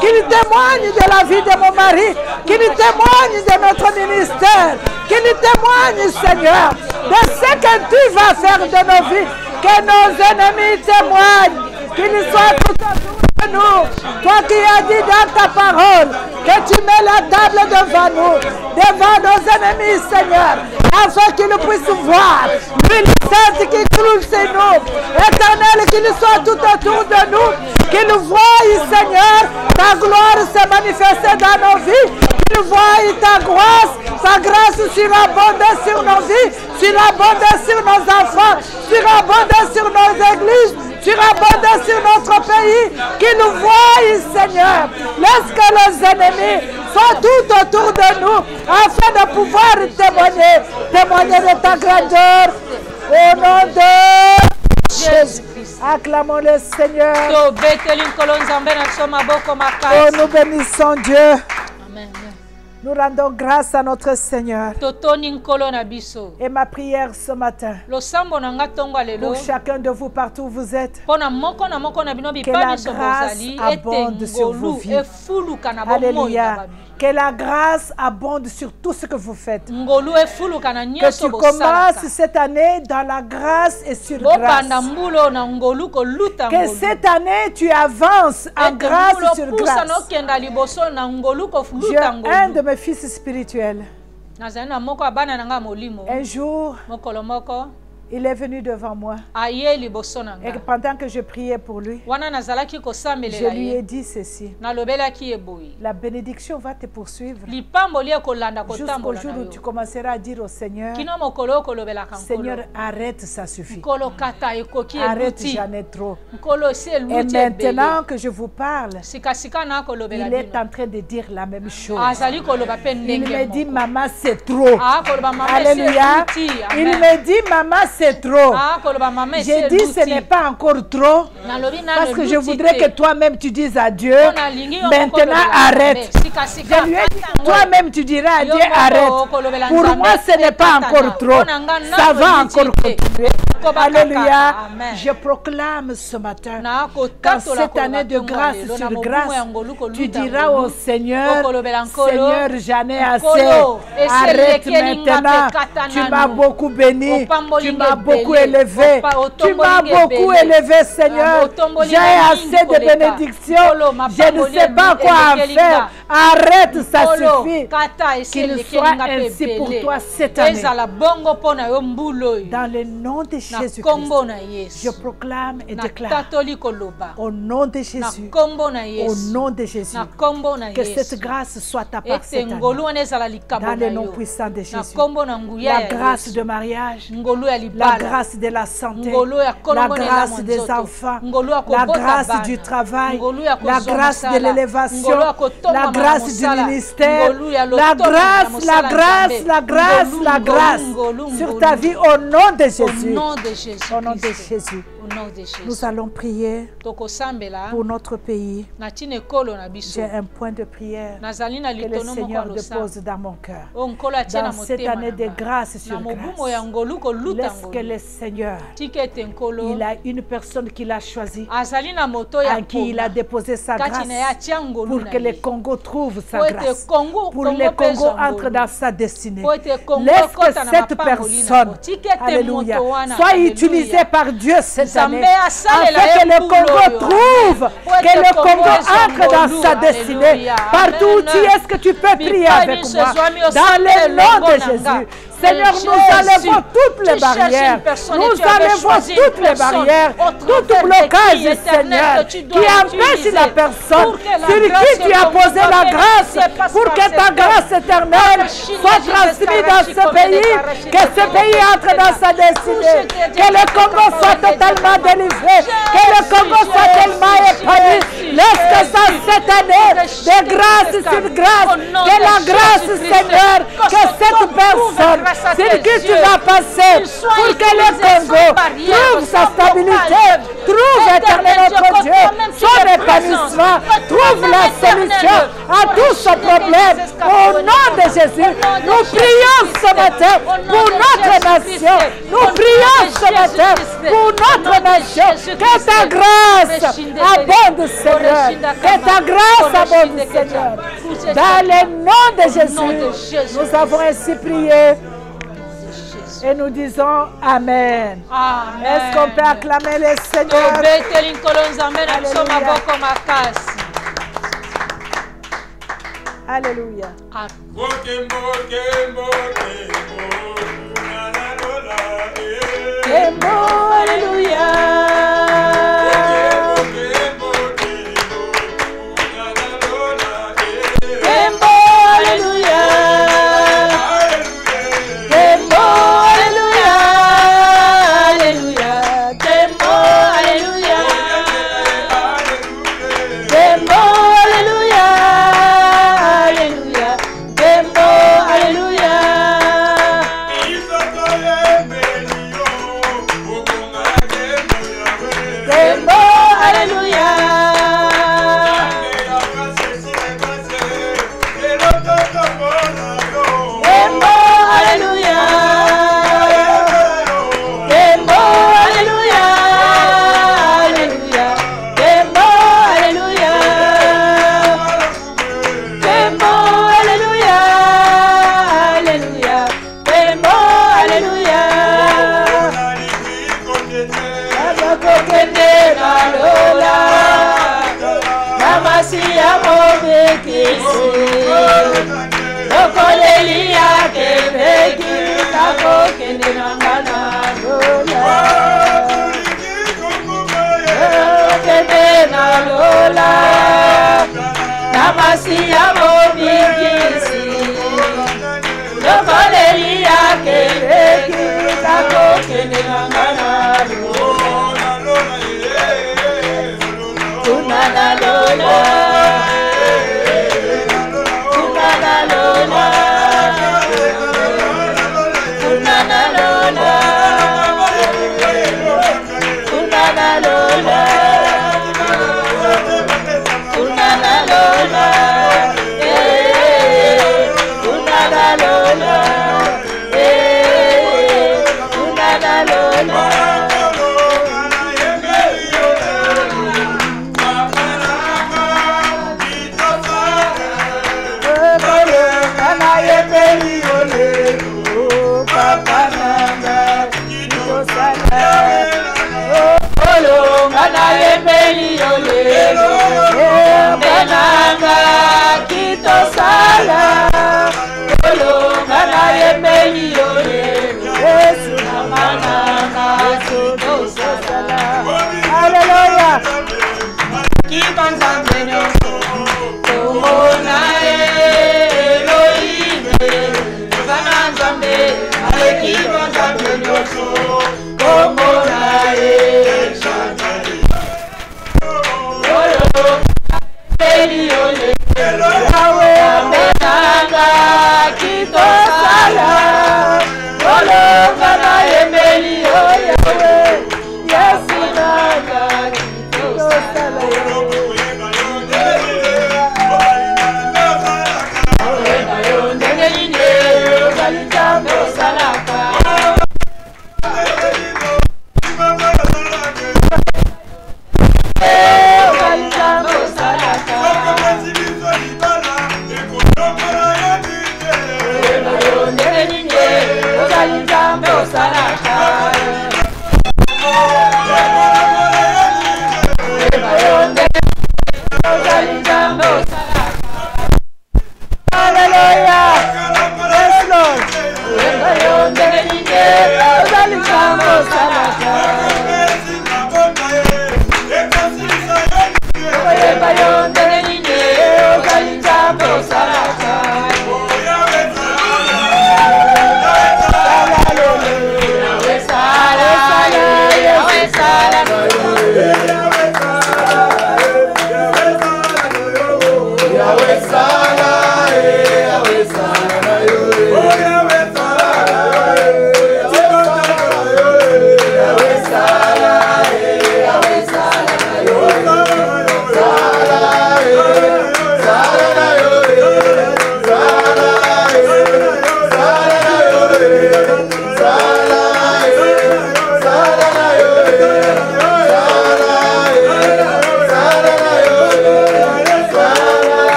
qu'ils témoignent de la vie de mon mari, qu'ils témoignent de notre ministère, qu'ils témoignent, Seigneur, de ce que tu vas faire de nos vies, que nos ennemis témoignent, qu'ils soient tout autour de nous. Toi qui as dit dans ta parole que tu mets la table devant nous, devant nos ennemis, Seigneur, afin qu'ils puissent voir l'huile sainte qui coule sur nous. Éternel, qu'ils soient tout autour de nous, qu'ils voient, Seigneur, ta gloire se manifester dans nos vies, qu'ils voient ta grâce surabonder sur nos vies, surabonder sur nos enfants, surabonder sur nos églises, surabonder sur notre pays, qui nous voient, Seigneur. Laisse que les ennemis soient tout autour de nous, afin de pouvoir témoigner de ta grandeur. Au nom de Jésus. Acclamons le Seigneur. Oh, nous bénissons Dieu. Amen. Nous rendons grâce à notre Seigneur. Et ma prière ce matin, pour chacun de vous partout où vous êtes, que la grâce abonde sur vos vies. Alléluia. Que la grâce abonde sur tout ce que vous faites. Que tu commences cette année dans la grâce et sur grâce. Que cette année tu avances en grâce et sur grâce. J'ai un de mes fils spirituels. Un jour, il est venu devant moi. Et pendant que je priais pour lui, je lui ai dit ceci. La bénédiction va te poursuivre jusqu'au jour où tu commenceras à dire au Seigneur, Seigneur, arrête, ça suffit. Arrête, j'en ai trop. Et maintenant que je vous parle, il est en train de dire la même chose. Il me dit, maman, c'est trop. Alléluia. Il me dit, maman, c'est trop. J'ai dit ce n'est pas encore trop, parce que je voudrais que toi-même tu dises à Dieu, maintenant arrête. Je lui ai dit, toi-même tu diras à Dieu, arrête. Pour moi ce n'est pas encore trop, ça va encore continuer. Alléluia. Je proclame ce matin, dans cette année de grâce sur grâce, tu diras au Seigneur, Seigneur, j'en ai assez, arrête maintenant. Tu m'as beaucoup béni, tu m'as beaucoup élevé, tu m'as beaucoup élevé, Seigneur. J'ai assez de bénédictions, je ne sais pas quoi en faire. Arrête, ça suffit. Qu'il soit ainsi pour toi cette année. Dans le nom de Jésus-Christ, je proclame et déclare au nom de Jésus, au nom de Jésus, que cette grâce soit ta part cette année. Dans le nom puissant de Jésus, la grâce de mariage, la grâce de la santé, la grâce des enfants, la grâce du travail, la grâce de l'élévation, la grâce du ministère, la grâce, la grâce, la grâce, la grâce sur ta vie au nom de Jésus. Au nom de Jésus. Nous allons prier pour notre pays. J'ai un point de prière que le Seigneur dépose dans mon cœur. Dans cette année de grâce sur grâce, laisse que le Seigneur, il a une personne qu'il a choisie, à qui il a déposé sa grâce, pour que le Congo trouve sa grâce, pour que le Congo entre dans sa destinée. Laisse que cette personne, alléluia, soit utilisée par Dieu cette année, afin que le Congo trouve, que le Congo entre dans sa destinée. Partout où tu es, est-ce que tu peux prier avec moi? Dans le nom de Jésus. Seigneur, nous enlevons toutes les barrières. Nous enlevons toutes les barrières, tout blocage, Seigneur, qui empêche la personne sur qui tu as posé la grâce, pour que ta grâce éternelle soit transmise dans ce pays, que ce pays entre dans sa destinée, que le Congo soit totalement délivré, que le Congo soit tellement épanoui. Laisse que ça cette année, de grâce sur grâce, que la grâce, Seigneur, que cette personne sur qui tu vas passer, pour que le Congo trouve sa stabilité, trouve éternellement notre Dieu, son épanouissement, trouve la solution à tous ses problèmes. Au nom de Jésus, nous prions ce matin pour notre nation. Nous prions ce matin pour notre nation. Que ta grâce abonde, Seigneur. Que ta grâce abonde, Seigneur. Dans le nom de Jésus, nous avons ainsi prié. Et nous disons Amen. Amen. Est-ce qu'on peut acclamer le Seigneur? Alléluia. Alléluia. Alléluia.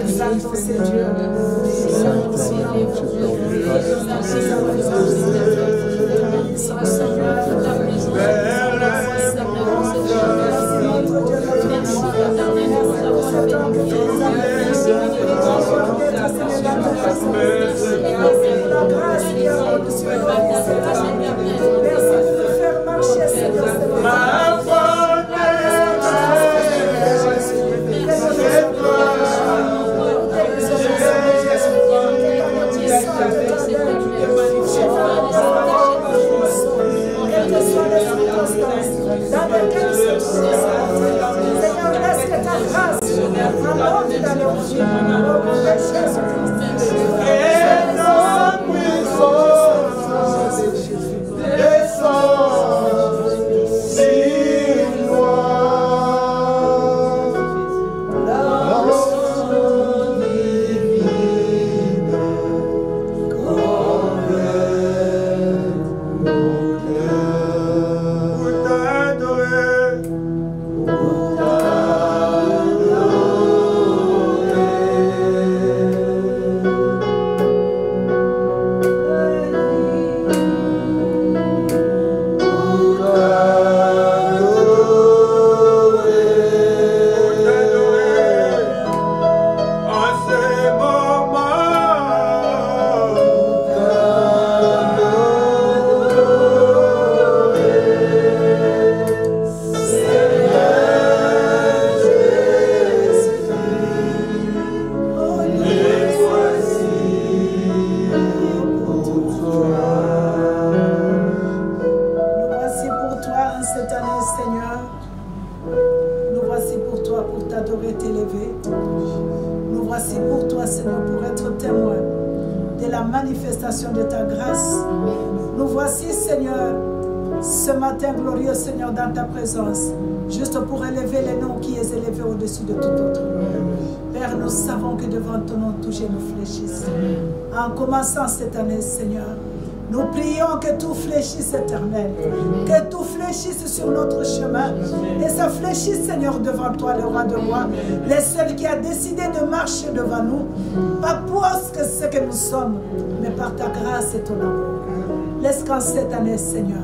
Exaltons ces dieux. De ta grâce. Nous voici, Seigneur, ce matin glorieux, Seigneur, dans ta présence, juste pour élever les noms qui est élevé au-dessus de tout autre nom. Père, nous savons que devant ton nom, tout genou fléchisse. En commençant cette année, Seigneur, nous prions que tout fléchisse, Éternel, que tout fléchisse sur notre chemin, et ça fléchisse, Seigneur, devant toi, le roi de rois, les seuls qui a décidé de marcher devant nous, pas pour ce que nous sommes, mais par ta grâce et ton amour. Laisse qu'en cette année, Seigneur,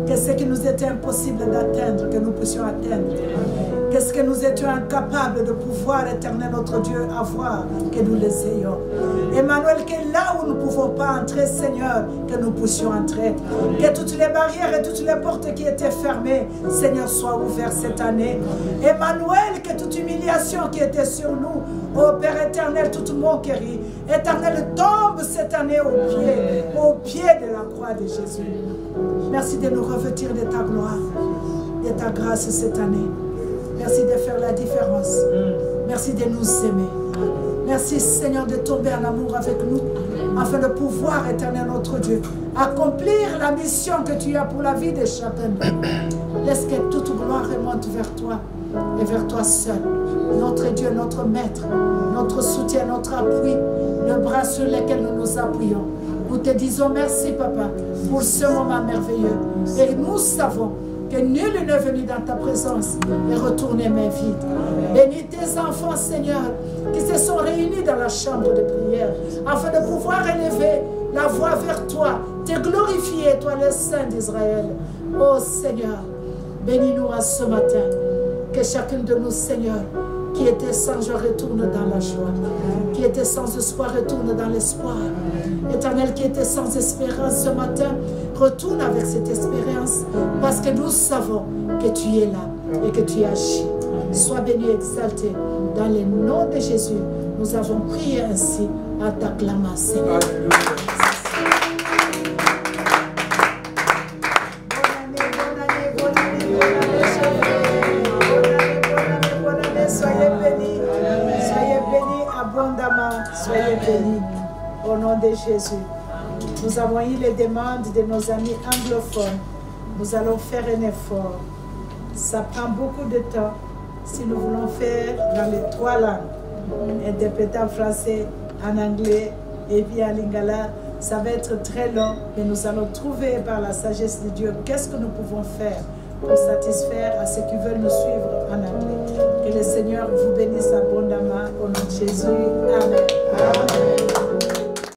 que ce qui nous était impossible d'atteindre, que nous puissions atteindre. Qu'est-ce que nous étions incapables de pouvoir, Éternel notre Dieu, avoir, que nous les ayons. Emmanuel, que là où nous ne pouvons pas entrer, Seigneur, que nous puissions entrer. Que toutes les barrières et toutes les portes qui étaient fermées, Seigneur, soient ouvertes cette année. Emmanuel, que toute humiliation qui était sur nous, ô Père éternel, tout moquerie, Éternel, tombe cette année au pied de la croix de Jésus. Merci de nous revêtir de ta gloire, de ta grâce cette année. Merci de faire la différence. Merci de nous aimer. Merci, Seigneur, de tomber en amour avec nous, afin de pouvoir, Éternel notre Dieu, accomplir la mission que tu as pour la vie de chacun de nous. Laisse que toute gloire remonte vers toi et vers toi seul, notre Dieu, notre Maître, notre soutien, notre appui, le bras sur lequel nous nous appuyons. Nous te disons merci, Papa, pour ce moment merveilleux. Et nous savons que nul n'est venu dans ta présence et retourner main vide. Bénis tes enfants, Seigneur, qui se sont réunis dans la chambre de prière, afin de pouvoir élever la voix vers toi, te glorifier, toi le Saint d'Israël. Oh Seigneur, bénis-nous à ce matin, que chacun de nous, Seigneur, qui était sans joie retourne dans la joie, qui était sans espoir retourne dans l'espoir. Éternel, qui était sans espérance ce matin, retourne avec cette espérance, parce que nous savons que tu es là et que tu agis. Sois béni et exalté. Dans le nom de Jésus, nous avons prié ainsi en t'acclamant, Seigneur. Soyez bénis au nom de Jésus. Nous avons eu les demandes de nos amis anglophones. Nous allons faire un effort. Ça prend beaucoup de temps si nous voulons faire dans les 3 langues. Interpréter en français, en anglais et puis en lingala. Ça va être très long, mais nous allons trouver par la sagesse de Dieu qu'est-ce que nous pouvons faire pour satisfaire à ceux qui veulent nous suivre en anglais. Que le Seigneur vous bénisse abondamment au nom de Jésus. Amen. Amen.